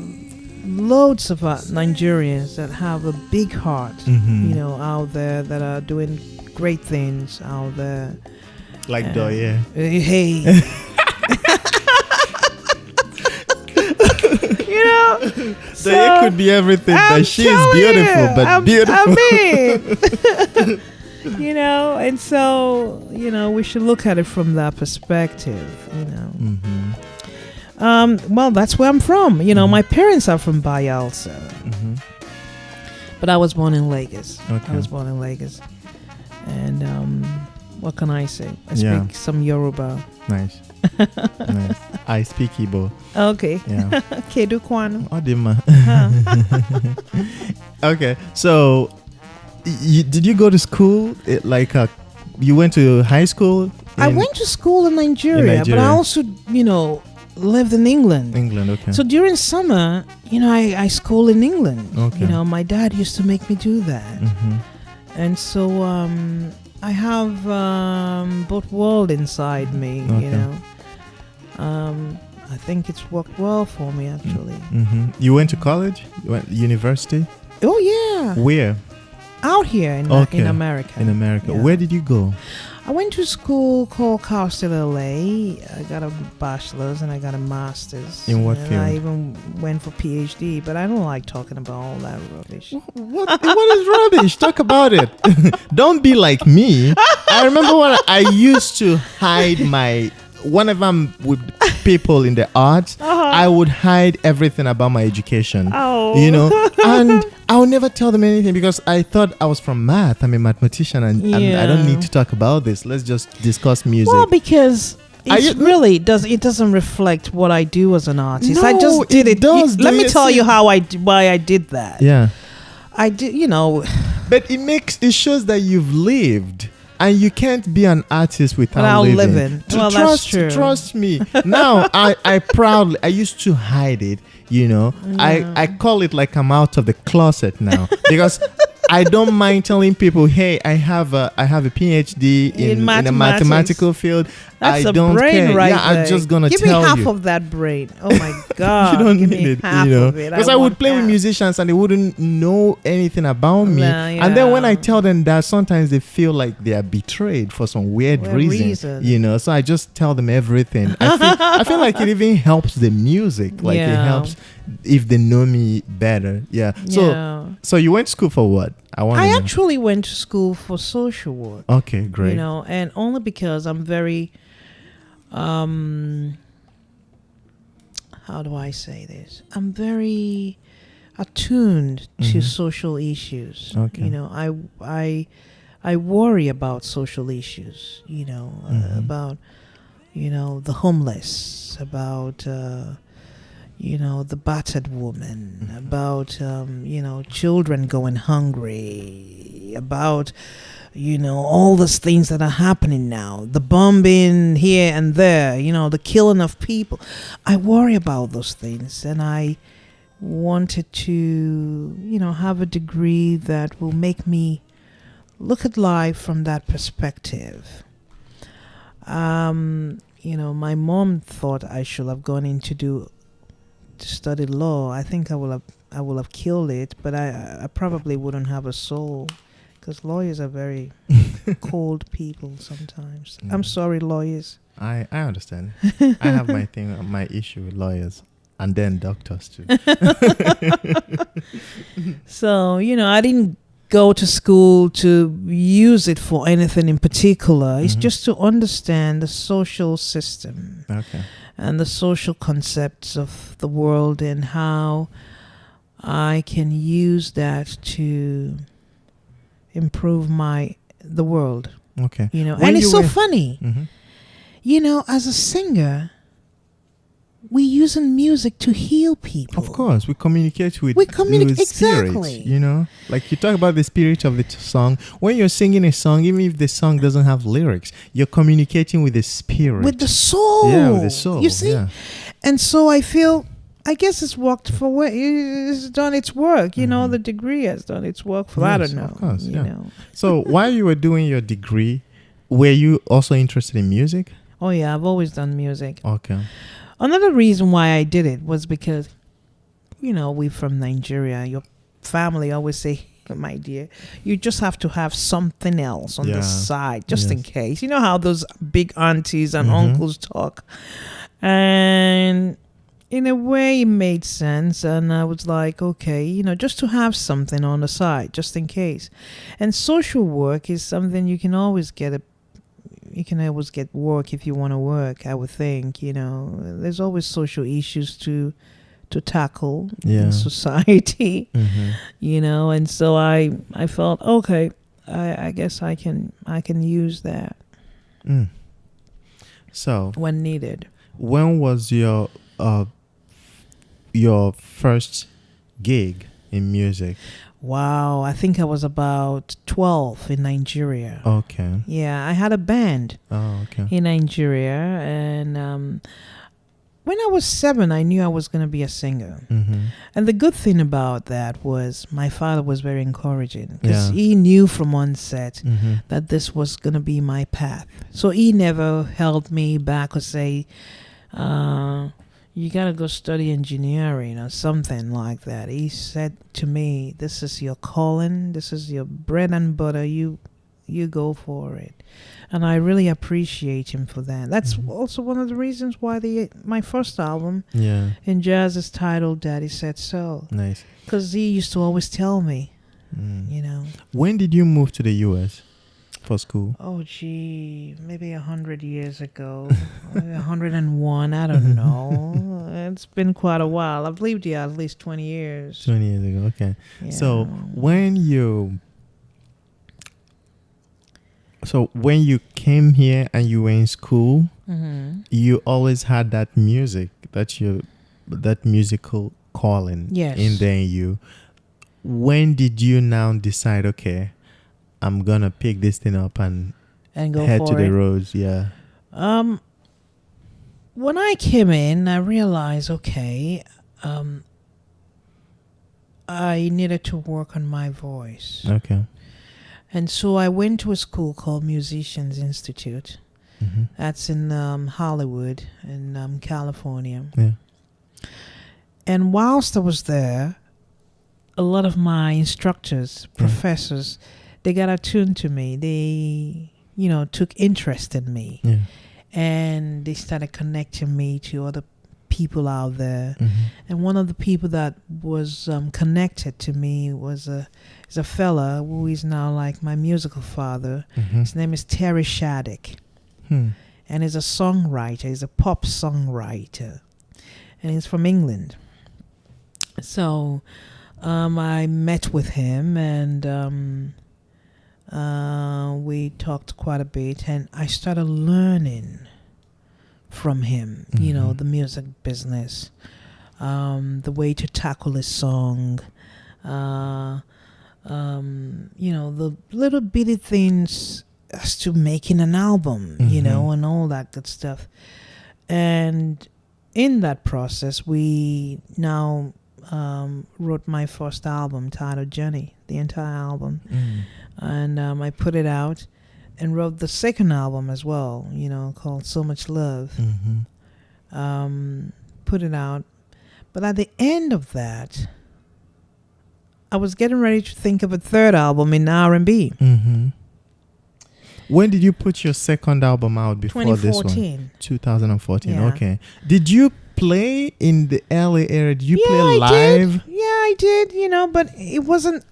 loads of Nigerians that have a big heart, out there that are doing great things out there. Like Douye. Hey. You know, Douye could be everything, but she's beautiful, beautiful. You know, and so, you know, we should look at it from that perspective, you know. Well, that's where I'm from. You know, my parents are from Bayelsa. But I was born in Lagos. Okay. I was born in Lagos. And what can I say? I speak some Yoruba. Nice. Nice. I speak Igbo. Okay. Yeah. Kedu kwanu. Odima. Okay. So, did you go to school? You went to high school? I went to school in Nigeria, but I also, you know, lived in England. England, okay. So during summer, you know, I school in England. Okay. You know, my dad used to make me do that. And so I have both world inside me, you know. I think it's worked well for me, actually. You went to college? You went university? Oh, yeah. Where? Out here in America. In America. Yeah. Where did you go? I went to school called Cal State LA. I got a bachelor's and I got a master's. In what and field? I even went for PhD, but I don't like talking about all that rubbish. What is rubbish? Talk about it. Don't be like me. I remember when I used to hide whenever I'm with people in the arts, I would hide everything about my education. You know, and I would never tell them anything because I thought I was from math. I'm a mathematician and I don't need to talk about this. Let's just discuss music. Well, because it doesn't reflect what I do as an artist. No, I just did it. does. Let me tell you why I did that. Yeah. I did, you know. But it shows that you've lived. And you can't be an artist without living. Well, that's true. Trust me. Now, I used to hide it, you know. Yeah. I call it like I'm out of the closet now. Because I don't mind telling people, hey, I have a PhD in a mathematical field. That's I don't brain care. right Yeah, there. I'm just gonna give tell you. Give me half of that brain. Oh my God. You don't give need me it, half you know. of it. Because I would play with musicians and they wouldn't know anything about me. And then when I tell them that, sometimes they feel like they are betrayed for some weird reason. You know. So I just tell them everything. I feel like it even helps the music. Like it helps if they know me better. Yeah. So you went to school for what? I actually went to school for social work. Okay, great. You know, and only because I'm very how do I say this? I'm very attuned to social issues. Okay. You know, I worry about social issues, you know, about, you know, the homeless, about you know, the battered woman, about you know, children going hungry, about, you know, all those things that are happening now, the bombing here and there, you know, the killing of people. I worry about those things, and I wanted to, you know, have a degree that will make me look at life from that perspective. You know, my mom thought I should have gone in to study law. I think I will have killed it, but I probably wouldn't have a soul. Because lawyers are very cold people sometimes. I'm sorry, lawyers. I understand. I have my issue with lawyers. And then doctors too. So, you know, I didn't go to school to use it for anything in particular. It's just to understand the social system. Okay. And the social concepts of the world and how I can use that to improve the world. Okay. You know, and it's so funny. You know, as a singer, we using music to heal people. Of course, we communicate with exactly. Spirit, you know, like you talk about the spirit of the song. When you're singing a song, even if the song doesn't have lyrics, you're communicating with the spirit, with the soul. Yeah, with the soul. You see, and so I guess it's worked for it's done its work. You know, the degree has done its work for. I don't know. Of course, you know. So while you were doing your degree, were you also interested in music? Oh yeah, I've always done music. Okay. Another reason why I did it was because, you know, we're from Nigeria. Your family always say, my dear. You just have to have something else on Yeah. the side, just in Yes. case. You know how those big aunties and Mhm. uncles talk. And in a way, it made sense. And I was like, okay, just to have something on the side, just in case. And social work is something you can always get work if you want to work, I would think. There's always social issues to tackle Yeah. in society. Mhm. And so I felt, okay, I guess I can use that Mm. So, when needed. when was your first gig in music? Wow, I think I was about 12 in Nigeria. Okay. Yeah, I had a band Oh, okay. in Nigeria, and when I was 7, I knew I was going to be a singer. Mhm. And the good thing about that was my father was very encouraging, because Yeah. he knew from onset Mhm. that this was going to be my path. So he never held me back or say, you got to go study engineering or something like that. He said to me, this is your calling. This is your bread and butter. You go for it. And I really appreciate him for that. That's also one of the reasons why my first album Yeah. in jazz is titled Daddy Said So. Nice. Because he used to always tell me, Mm. When did you move to the US for school? oh, gee, maybe 100 years ago, 101, I don't know. It's been quite a while. I've lived here at least 20 years. 20 years ago. Okay. Yeah. So when you came here and you were in school, you always had that music, that musical calling Yes. in there in you. When did you now decide, okay, I'm gonna pick this thing up and go head for to the it. roads? Yeah. When I came in, I realized, okay, I needed to work on my voice. Okay. And so I went to a school called Musicians Institute. Mm-hmm. That's in Hollywood, in California. Yeah. And whilst I was there, a lot of my instructors, professors, they got attuned to me. They, took interest in me. Yeah. And they started connecting me to other people out there. Mm-hmm. And one of the people that was connected to me is a fella who is now like my musical father. Mm-hmm. His name is Terry Shattuck. Hmm. And he's a songwriter. He's a pop songwriter. And he's from England. So I met with him, and we talked quite a bit. And I started learning from him, the music business, the way to tackle a song, the little bitty things as to making an album, and all that good stuff. And in that process, we now wrote my first album titled Journey, the entire album. And I put it out and wrote the second album as well, called So Much Love. Mm-hmm. Put it out. But at the end of that, I was getting ready to think of a third album in R&B. Mm-hmm. When did you put your second album out before this one? 2014. 2014. Yeah. Okay. Did you play in the LA area? Did you play I live? did. Yeah, I did, but it wasn't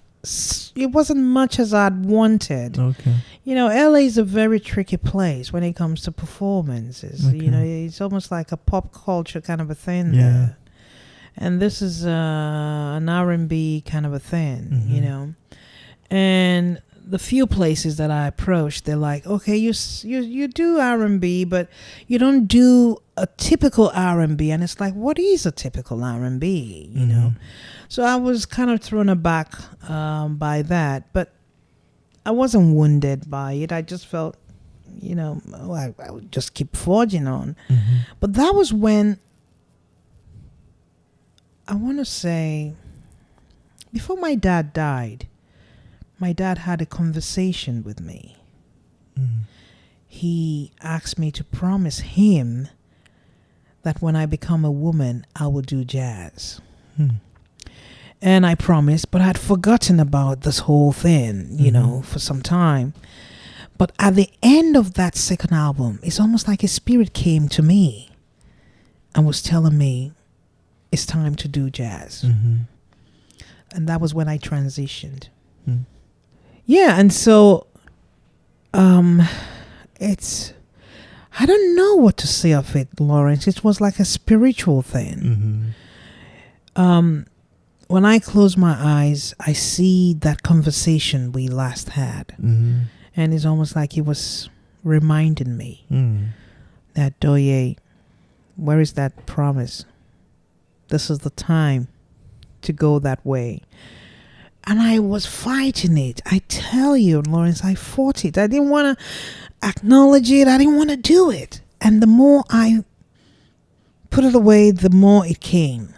much as I'd wanted. Okay. LA is a very tricky place when it comes to performances. Okay. It's almost like a pop culture kind of a thing Yeah. there. And this is an R&B kind of a thing, And the few places that I approached, they're like, okay, you do R&B, but you don't do a typical R&B. And it's like, what is a typical R&B, you know? So I was kind of thrown aback by that, but I wasn't wounded by it. I just felt, I would just keep forging on. Mm-hmm. But that was when, I want to say, before my dad died, my dad had a conversation with me. Mm-hmm. He asked me to promise him that when I become a woman, I will do jazz. Hmm. And I promised, but I'd forgotten about this whole thing, you know, for some time. But at the end of that second album, it's almost like a spirit came to me and was telling me, it's time to do jazz. And that was when I transitioned. Yeah, and so it's, I don't know what to say of it, Lawrence. It was like a spiritual thing. When I close my eyes, I see that conversation we last had. And it's almost like it was reminding me that, Douye, where is that promise? This is the time to go that way. And I was fighting it. I tell you, Lawrence, I fought it. I didn't want to acknowledge it. I didn't want to do it. And the more I put it away, the more it came.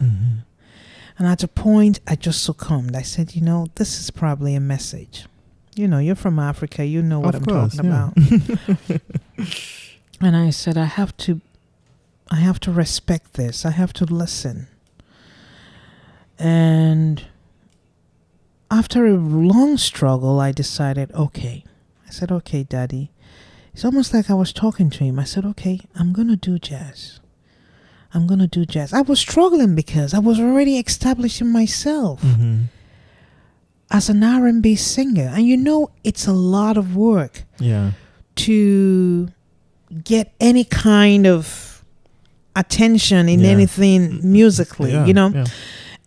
And at a point, I just succumbed. I said, you know, this is probably a message. You know, you're from Africa. You know what I'm talking about. And I said, I have to respect this. I have to listen. And after a long struggle, I decided, okay. I said, okay, Daddy. It's almost like I was talking to him. I said, okay, I'm going to do jazz. I'm going to do jazz. I was struggling because I was already establishing myself as an R&B singer. And you know, it's a lot of work to get any kind of attention in anything musically, you know.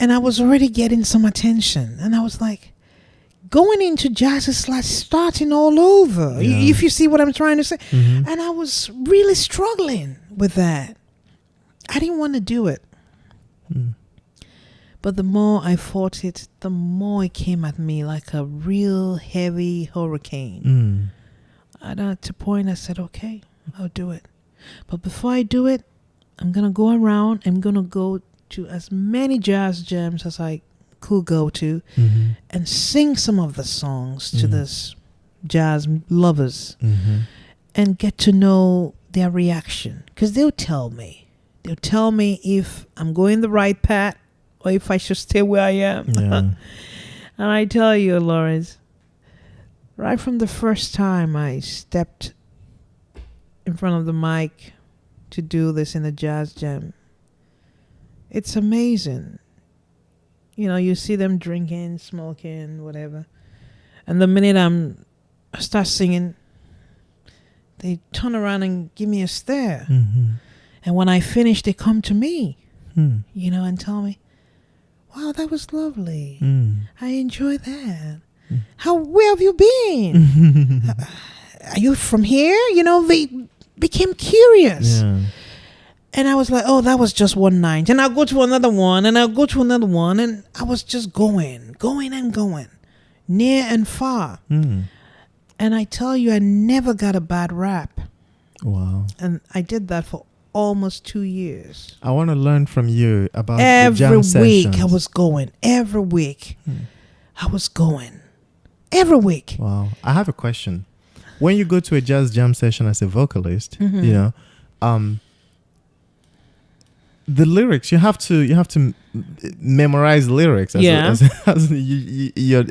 And I was already getting some attention. And I was like, going into jazz is like starting all over, if you see what I'm trying to say. And I was really struggling with that. I didn't want to do it. But the more I fought it, the more it came at me like a real heavy hurricane. And at a point I said, okay, I'll do it. But before I do it, I'm going to go around. I'm going to go to as many jazz jams as I could go to and sing some of the songs to this jazz lovers and get to know their reaction. Because they'll tell me. They'll tell me if I'm going the right path or if I should stay where I am. And I tell you, Lawrence, right from the first time I stepped in front of the mic to do this in a jazz jam, it's amazing. You know, you see them drinking, smoking, whatever. And the minute I start singing, they turn around and give me a stare. And when I finish, they come to me, you know, and tell me, wow, that was lovely. I enjoyed that. Where have you been? Are you from here? You know, they became curious. And I was like, oh, that was just one night. And I'll go to another one, and I'll go to another one. And I was just going and going, near and far. And I tell you, I never got a bad rap. Wow. And I did that for almost 2 years. I want to learn from you about the jam sessions. Every week I was going. Every week I was going. Every week. Wow. I have a question. When you go to a jazz jam session as a vocalist, you know, the lyrics, you have to memorize lyrics. As your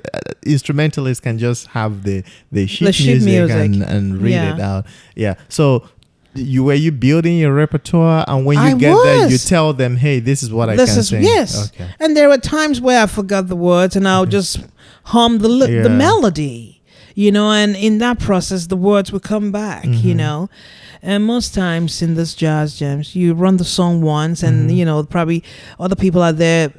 instrumentalists can just have the sheet music. And read it out. Yeah. So were you building your repertoire, and when you get there, you tell them, hey, this is what I can sing. Yes. Okay. And there were times where I forgot the words, and I'll just hum the melody, you know, and in that process, the words would come back, you know. And most times in this jazz jams, you run the song once, and you know, probably other people are there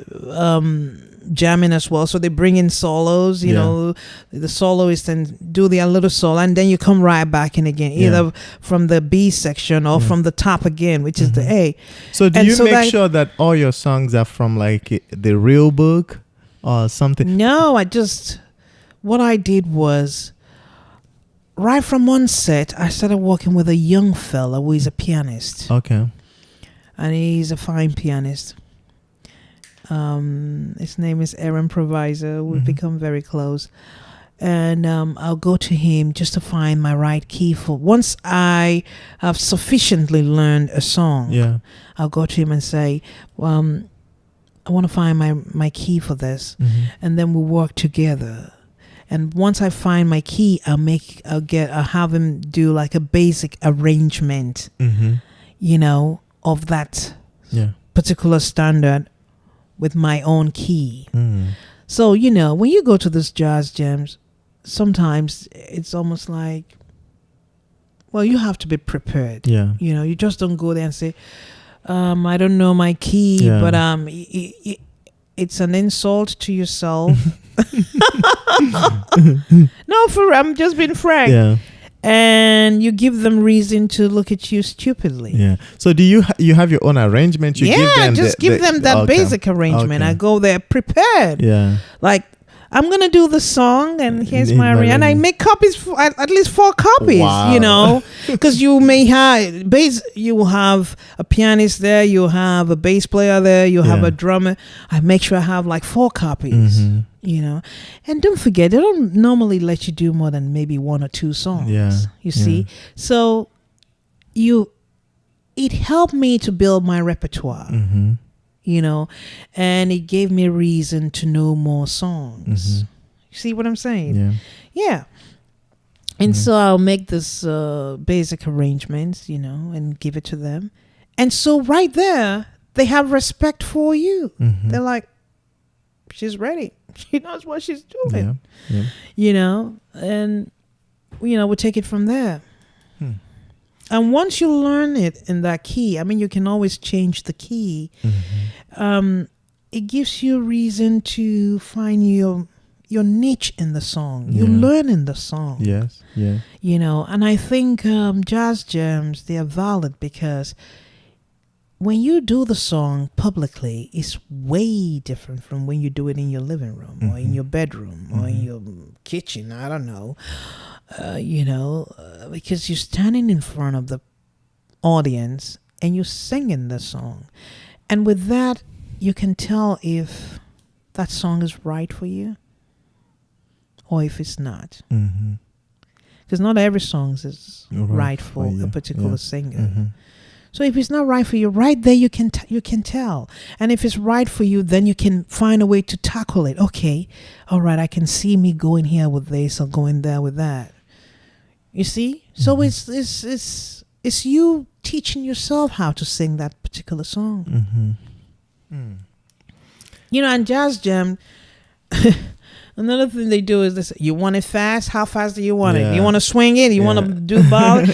jamming as well, so they bring in solos, you know, the soloist and do their little solo, and then you come right back in again, either from the B section or from the top again, which is the A. So do you make sure that all your songs are from like the real book or something? No, what I did was, right from one set, I started working with a young fella who is a pianist. Okay. And he's a fine pianist. His name is Aaron Provisor. We've become very close. And I'll go to him just to find my right key for. Once I have sufficiently learned a song, I'll go to him and say, I want to find my key for this, and then we work together. And once I find my key, I'll have him do like a basic arrangement, of that particular standard with my own key. So, when you go to this jazz jams, sometimes it's almost like, well, you have to be prepared. Yeah. You just don't go there and say, I don't know my key, but it's an insult to yourself. No, I'm just being frank. Yeah. And you give them reason to look at you stupidly. Yeah. So do you have your own arrangement? You give them that basic arrangement. Okay. I go there prepared. Yeah. Like, I'm going to do the song and here's my and I make copies, for, at least 4 copies, Wow. because you may have you will have a pianist there, you have a bass player there, you have a drummer. I make sure I have like 4 copies, and don't forget, they don't normally let you do more than maybe 1 or 2 songs. Yeah. You see? So it helped me to build my repertoire. And it gave me a reason to know more songs. You see what I'm saying? Yeah. And so I'll make this basic arrangements, and give it to them. And so right there, they have respect for you. They're like, she's ready. She knows what she's doing. And, we'll take it from there. And once you learn it in that key, I mean, you can always change the key. It gives you a reason to find your niche in the song. You learn in the song. Yes. Yeah. And I think jazz jams, they are valid because when you do the song publicly, it's way different from when you do it in your living room or in your bedroom or in your kitchen. I don't know. Because you're standing in front of the audience and you're singing the song. And with that, you can tell if that song is right for you or if it's not. Because not every song is right for a particular singer. So if it's not right for you, right there you can tell. And if it's right for you, then you can find a way to tackle it. Okay, all right, I can see me going here with this or going there with that. You see? So it's you teaching yourself how to sing that particular song. And jazz jam, another thing they do is this: you want it fast? How fast do you want it? You want to swing it? You want to do ball?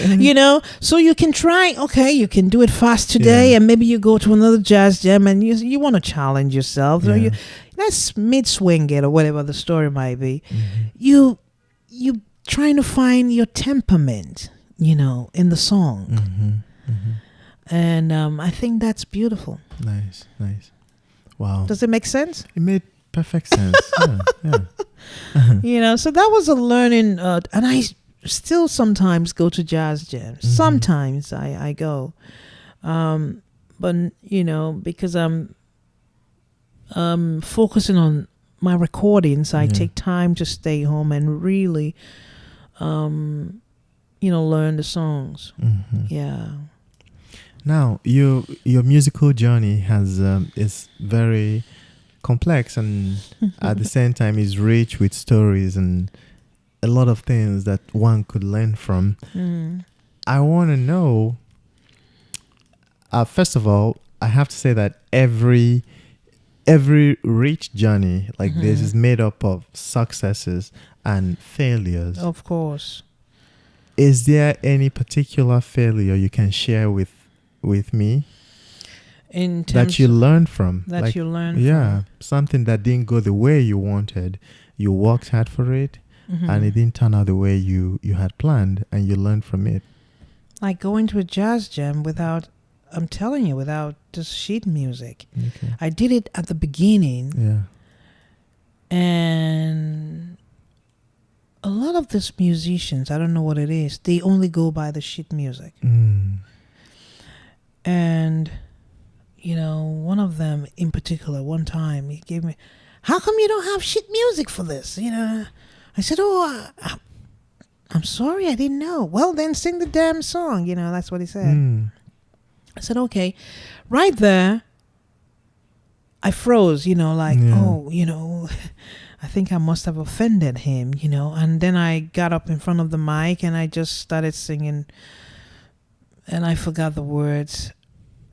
So you can try. Okay, you can do it fast today, and maybe you go to another jazz jam and you want to challenge yourself. So let's mid swing it or whatever the story might be. You trying to find your temperament, in the song, and I think that's beautiful. Nice. Wow. Does it make sense? It made perfect sense. So that was a learning, and I still sometimes go to jazz jams. Sometimes I go, but because I'm focusing on my recordings, I take time to stay home and really, learn the songs. Now, your musical journey is very complex and at the same time is rich with stories and a lot of things that one could learn from. I want to know, first of all, I have to say that every rich journey like this is made up of successes and failures. Of course. Is there any particular failure you can share with me in terms that you learned from? Something that didn't go the way you wanted. You worked hard for it, and it didn't turn out the way you had planned, and you learned from it. Like going to a jazz jam without just sheet music. Okay. I did it at the beginning. Yeah. And a lot of these musicians, I don't know what it is, they only go by the sheet music. And, one of them in particular, one time, he gave me, how come you don't have sheet music for this? I said, I'm sorry, I didn't know. Well, then sing the damn song. That's what he said. I said, okay. Right there, I froze, like, Yeah. oh, I think I must have offended him, and then I got up in front of the mic and I just started singing and I forgot the words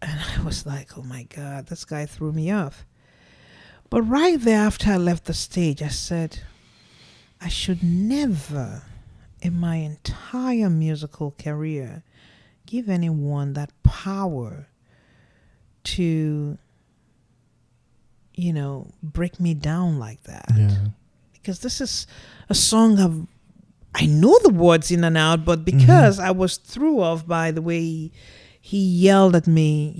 and I was like, oh my God, this guy threw me off. But right there after I left the stage, I said, I should never in my entire musical career give anyone that power to break me down like that. Yeah. Because this is a song I know the words in and out, but because I was threw off by the way he yelled at me,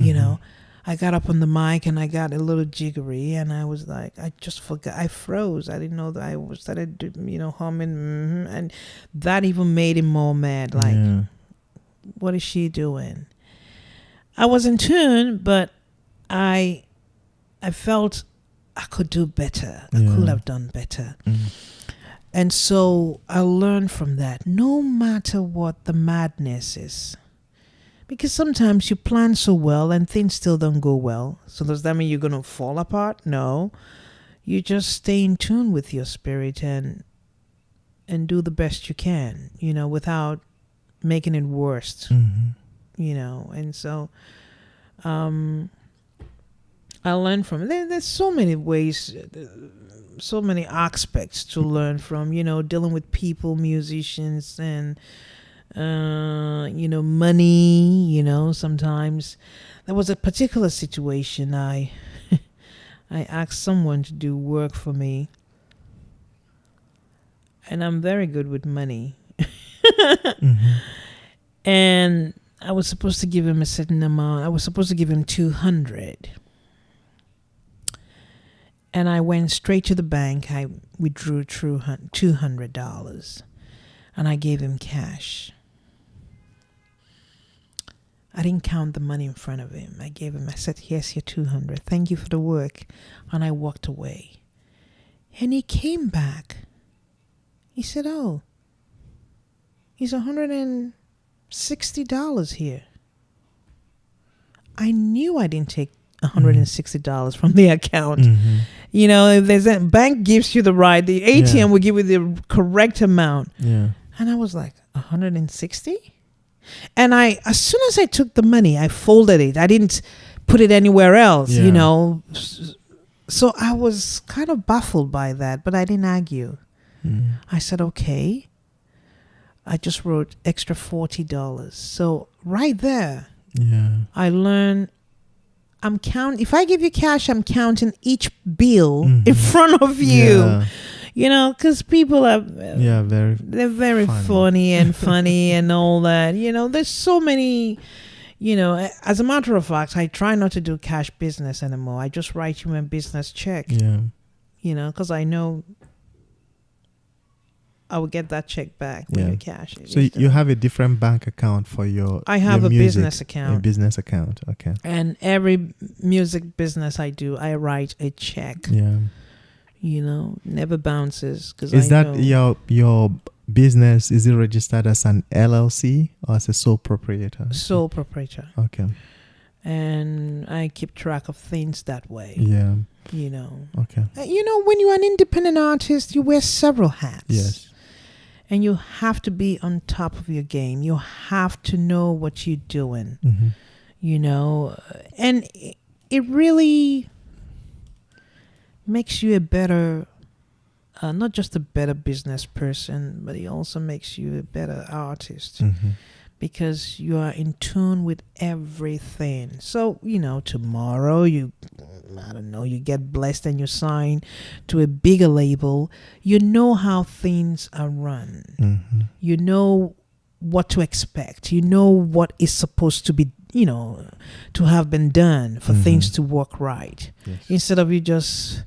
I got up on the mic and I got a little jiggery and I was like, I just forgot. I froze. I didn't know that I started, humming. And that even made him more mad. Like, what is she doing? I was in tune, but I felt I could do better. I could have done better. And so I learned from that, no matter what the madness is. Because sometimes you plan so well and things still don't go well. So does that mean you're going to fall apart? No. You just stay in tune with your spirit and do the best you can, without making it worse, And so I learned from it. There's so many ways, so many aspects to learn from, dealing with people, musicians, and money, sometimes. There was a particular situation I asked someone to do work for me. And I'm very good with money. And I was supposed to give him a certain amount. I was supposed to give him $200. And I went straight to the bank. I withdrew $200. And I gave him cash. I didn't count the money in front of him. I said, here's your $200. Thank you for the work. And I walked away. And he came back. He said, oh, he's $160 here. I knew I didn't take $160 from the account. If there's a bank gives you the right, the ATM will give you the correct amount. Yeah. And I was like, 160? And as soon as I took the money, I folded it. I didn't put it anywhere else, So I was kind of baffled by that, but I didn't argue. I said, okay. I just wrote extra $40. So right there, I learned if I give you cash, I'm counting each bill in front of you. Because people are they're very funny and funny and all that. There's so many, as a matter of fact, I try not to do cash business anymore. I just write you a business check. Because I know I will get that check back when you cash it. So you have a different bank account for I have a business account. A business account, okay. And every music business I do, I write a check. Never bounces. Is that your business? Is it registered as an LLC or as a sole proprietor? Sole proprietor. Okay. And I keep track of things that way. Okay. When you're an independent artist, you wear several hats. Yes. And you have to be on top of your game. You have to know what you're doing. And it really makes you a better, not just a better business person, but it also makes you a better artist. Because you are in tune with everything. So, tomorrow you get blessed and you sign to a bigger label. You know how things are run. You know what to expect. You know what is supposed to be, to have been done for things to work right. Yes. Instead of you just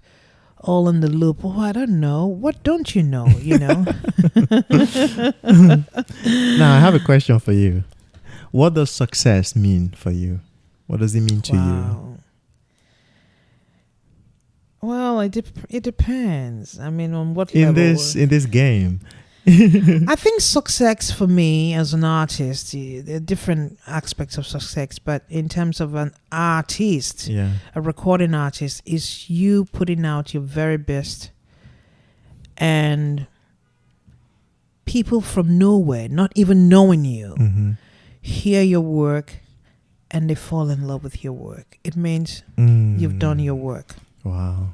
all in the loop. Oh, I don't know. What don't you know? Now, I have a question for you. What does success mean for you? What does it mean to you? Well, it depends. I mean, on what in level? this game, I think success for me as an artist, there are different aspects of success, but in terms of an artist, Yeah. a recording artist, is you putting out your very best and people from nowhere, not even knowing you, Mm-hmm. hear your work and they fall in love with your work. It means you've done your work. Wow.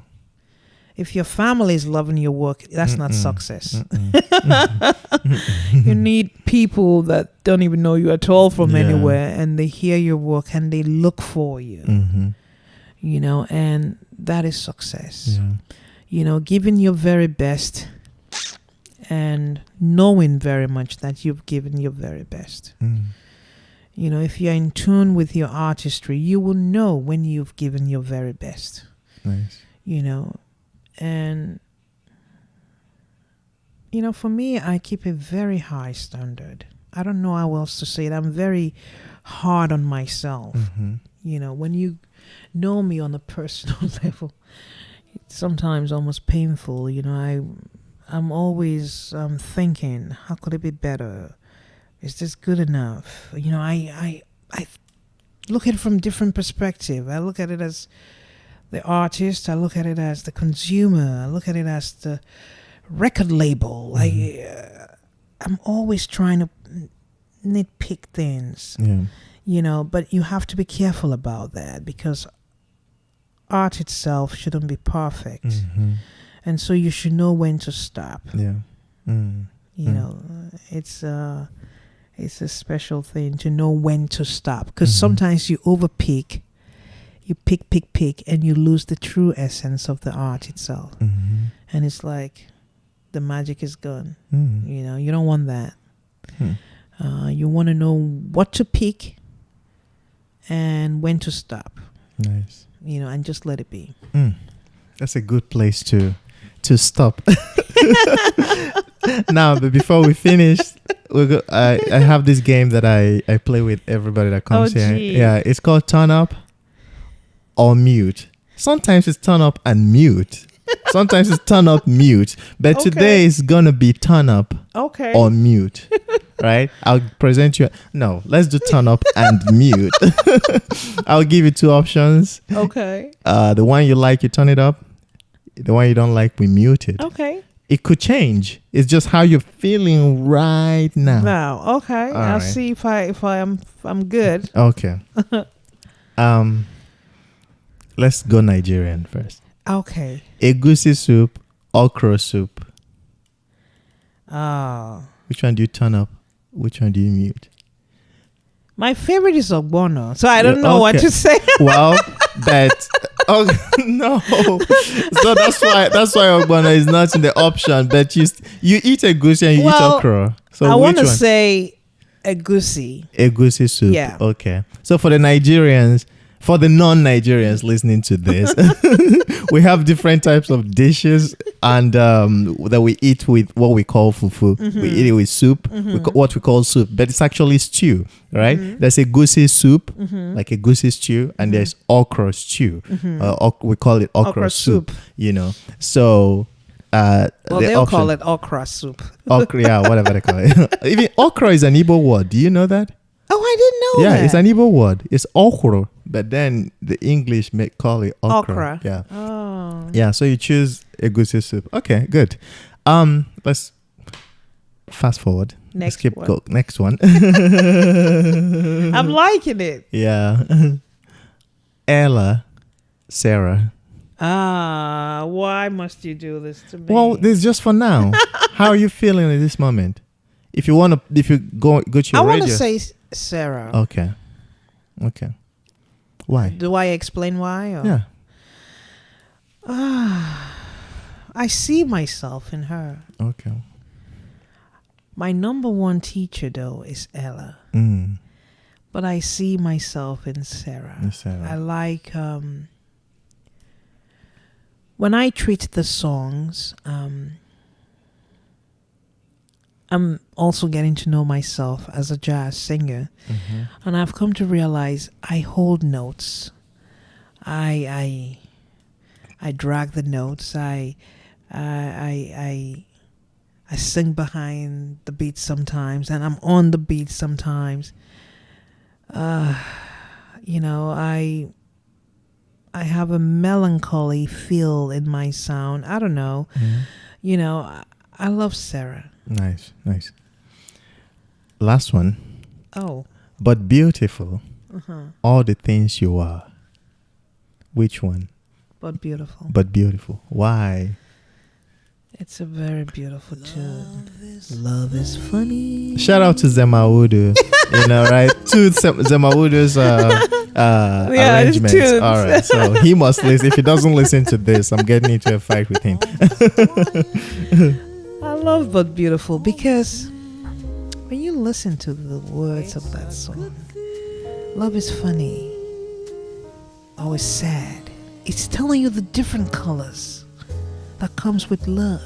If your family is loving your work, that's not success. Mm-mm. You need people that don't even know you at all from Yeah. anywhere, and they hear your work and they look for you, Mm-hmm. you know, and that is success. Yeah. You know, giving your very best and knowing very much that you've given your very best. Mm. You know, if you're in tune with your artistry, you will know when you've given your very best, Nice. you know. And, you know, for me, I keep a very high standard. I don't know how else to say it. I'm very hard on myself. Mm-hmm. You know, when you know me on a personal level, it's sometimes almost painful. You know, I'm always thinking, how could it be better? Is this good enough? You know, I look at it from different perspective. I look at it as the artist. I look at it as the consumer. I look at it as the record label. I'm always trying to nitpick things, Yeah. you know, but you have to be careful about that because art itself shouldn't be perfect. Mm-hmm. And so you should know when to stop. Yeah. Mm. You know, it's a special thing to know when to stop because sometimes you overpeak. You pick, and you lose the true essence of the art itself. Mm-hmm. And it's like the magic is gone. Mm. You know, you don't want that. Hmm. You want to know what to pick and when to stop, Nice. you know, and just let it be. Mm. That's a good place to stop. Now, but before we finish, I have this game that I play with everybody that comes here. gee. Yeah, it's called Turn Up or Mute. Sometimes it's turn up and mute. Sometimes it's turn up, mute. But Okay. today is going to be turn up Okay. or mute. Right? I'll present you. No, let's do turn up and mute. I'll give you two options. Okay. The one you like, you turn it up. The one you don't like, we mute it. Okay. It could change. It's just how you're feeling right now. Now, okay. All I'll right. see if I'm good. Okay. Let's go Nigerian first. Okay. Egusi soup, okra soup. Oh. Which one do you turn up? Which one do you mute? My favorite is ogbono, so I don't know what Okay. to say. Well, but oh no. So that's why ogbono is not in the option. But you eat egusi and you eat okra. So I want which to one? say egusi. Egusi soup. Yeah. Okay. So for the Nigerians, for the non-Nigerians listening to this, we have different types of dishes and that we eat with what we call fufu. We eat it with soup, what we call soup, but it's actually stew, right? There's a goosey soup, like a goosey stew, and there's okra stew. We call it okra soup, you know. So Well, the they'll option- call it okra soup. okra, yeah, whatever they call it. Even okra is an Igbo word. Do you know that? Oh, I didn't know Yeah, that. it's an Igbo word. It's okra, but then the English may call it okra. Okra. Yeah. Oh. Yeah, so you choose egusi soup. Okay, good. Let's fast forward. Next Skip one. go next one. I'm liking it. Yeah. Ella, Sarah. Why must you do this to me? Well, this is just for now. How are you feeling at this moment? If you go to your I want to radio. say Sarah. Okay. Why? Do I explain why? Or? Yeah. I see myself in her. Okay. My number one teacher, though, is Ella. Mm. But I see myself in Sarah. In Sarah. I like... when I treat the songs... I'm also getting to know myself as a jazz singer, and I've come to realize I hold notes. I drag the notes. I I sing behind the beat sometimes, and I'm on the beat sometimes. You know, I have a melancholy feel in my sound. I don't know. You know, I love Sarah. Nice, nice. Last one. Oh. But beautiful. All the things you are. Which one? But beautiful. But beautiful. Why? It's a very beautiful tune. Love is funny. Shout out to Zemaudu. You know, right? To Zemaudu's arrangements. tunes. All right. So he must listen. If he doesn't listen to this, I'm getting into a fight with him. I love But Beautiful because when you listen to the words of that song, love is funny, always sad. It's telling you the different colors that comes with love.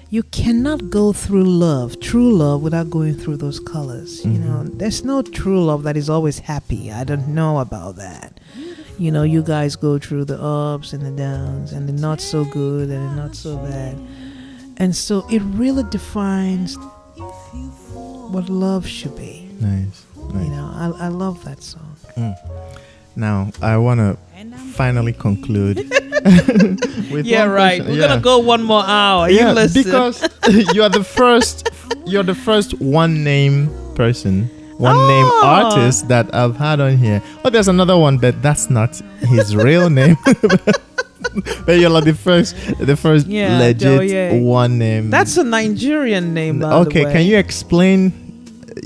You cannot go through love, true love, without going through those colors. You know, there's no true love that is always happy. I don't know about that. You know, you guys go through the ups and the downs and the not so good and the not so bad. And so it really defines what love should be. Nice. You know, I love that song. Now, I want to finally conclude with one right. question. We're gonna go one more hour. Yeah, You listen. because you're the first one name person, one name artist that I've had on here. Oh, there's another one, but that's not his real name. But you're like the first legit Douye. one name. That's a Nigerian name, by the Okay, way. can you explain?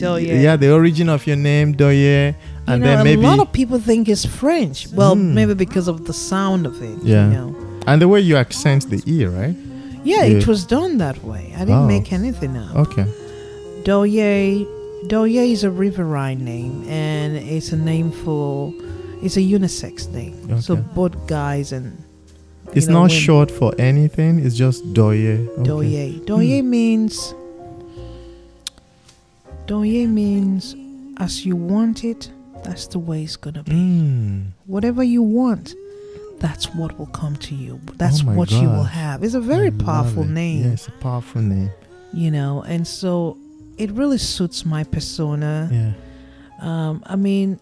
Douye. Yeah, the origin of your name, Douye, and You know, then maybe a lot of people think it's French. Well, maybe because of the sound of it. Yeah. You know. and the way you accent the E, right? Yeah, it was done that way. I didn't make anything up. Okay. Douye is a riverine name, and it's a name it's a unisex name. Okay. So both guys and It's know, not women. short for anything. It's just Douye. Okay. Douye means as you want it, that's the way it's gonna be. Whatever you want, that's what will come to you. That's Oh my what you will gosh. have. It's a very powerful name. Yes, a powerful name. You know, and so it really suits my persona. Yeah. I mean,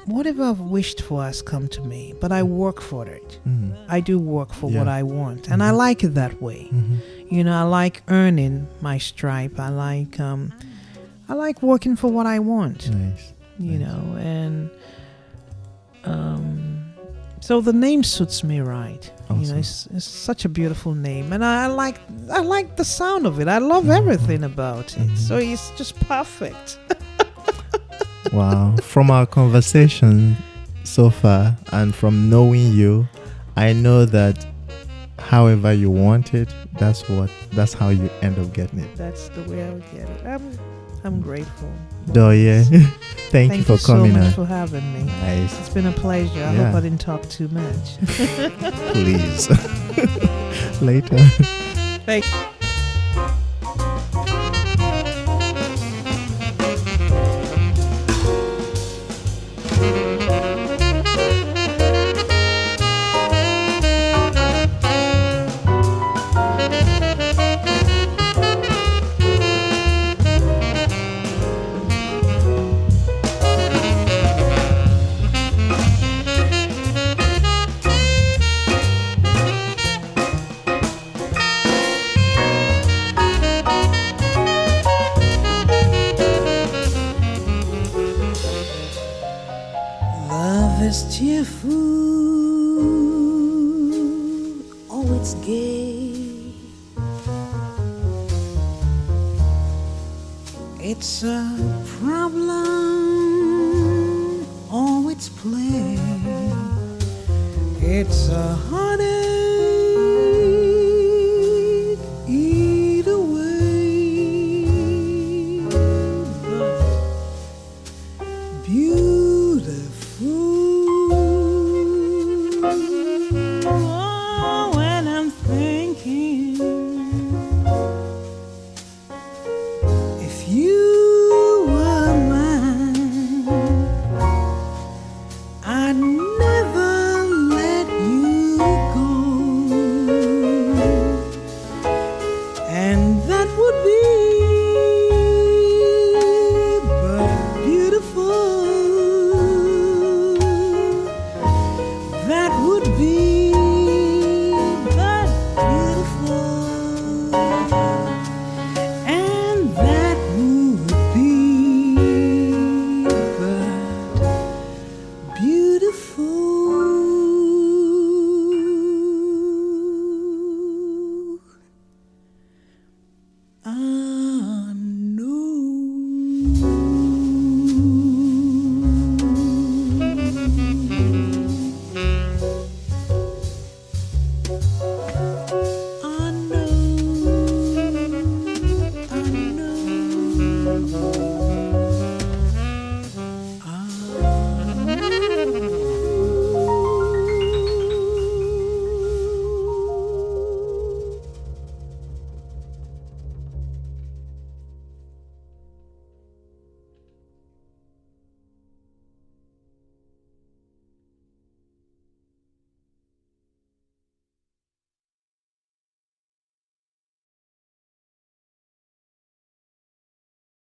whatever I've wished for has come to me, but I work for it. I do work for what I want, and I like it that way. You know, I like earning my stripe. I like working for what I want. Nice. You know, and so the name suits me right. Awesome. You know, it's such a beautiful name, and I like the sound of it. I love everything about it. So it's just perfect. Wow. From our conversation so far and from knowing you, I know that however you want it, that's how you end up getting it. That's the way I would get it. I'm grateful. Douye, thank you for coming so much on. for having me. Nice. It's been a pleasure. I Yeah. hope I didn't talk too much. Please. Later. Thank you. Love is cheerful, oh, it's gay. It's a problem, oh, it's play. It's a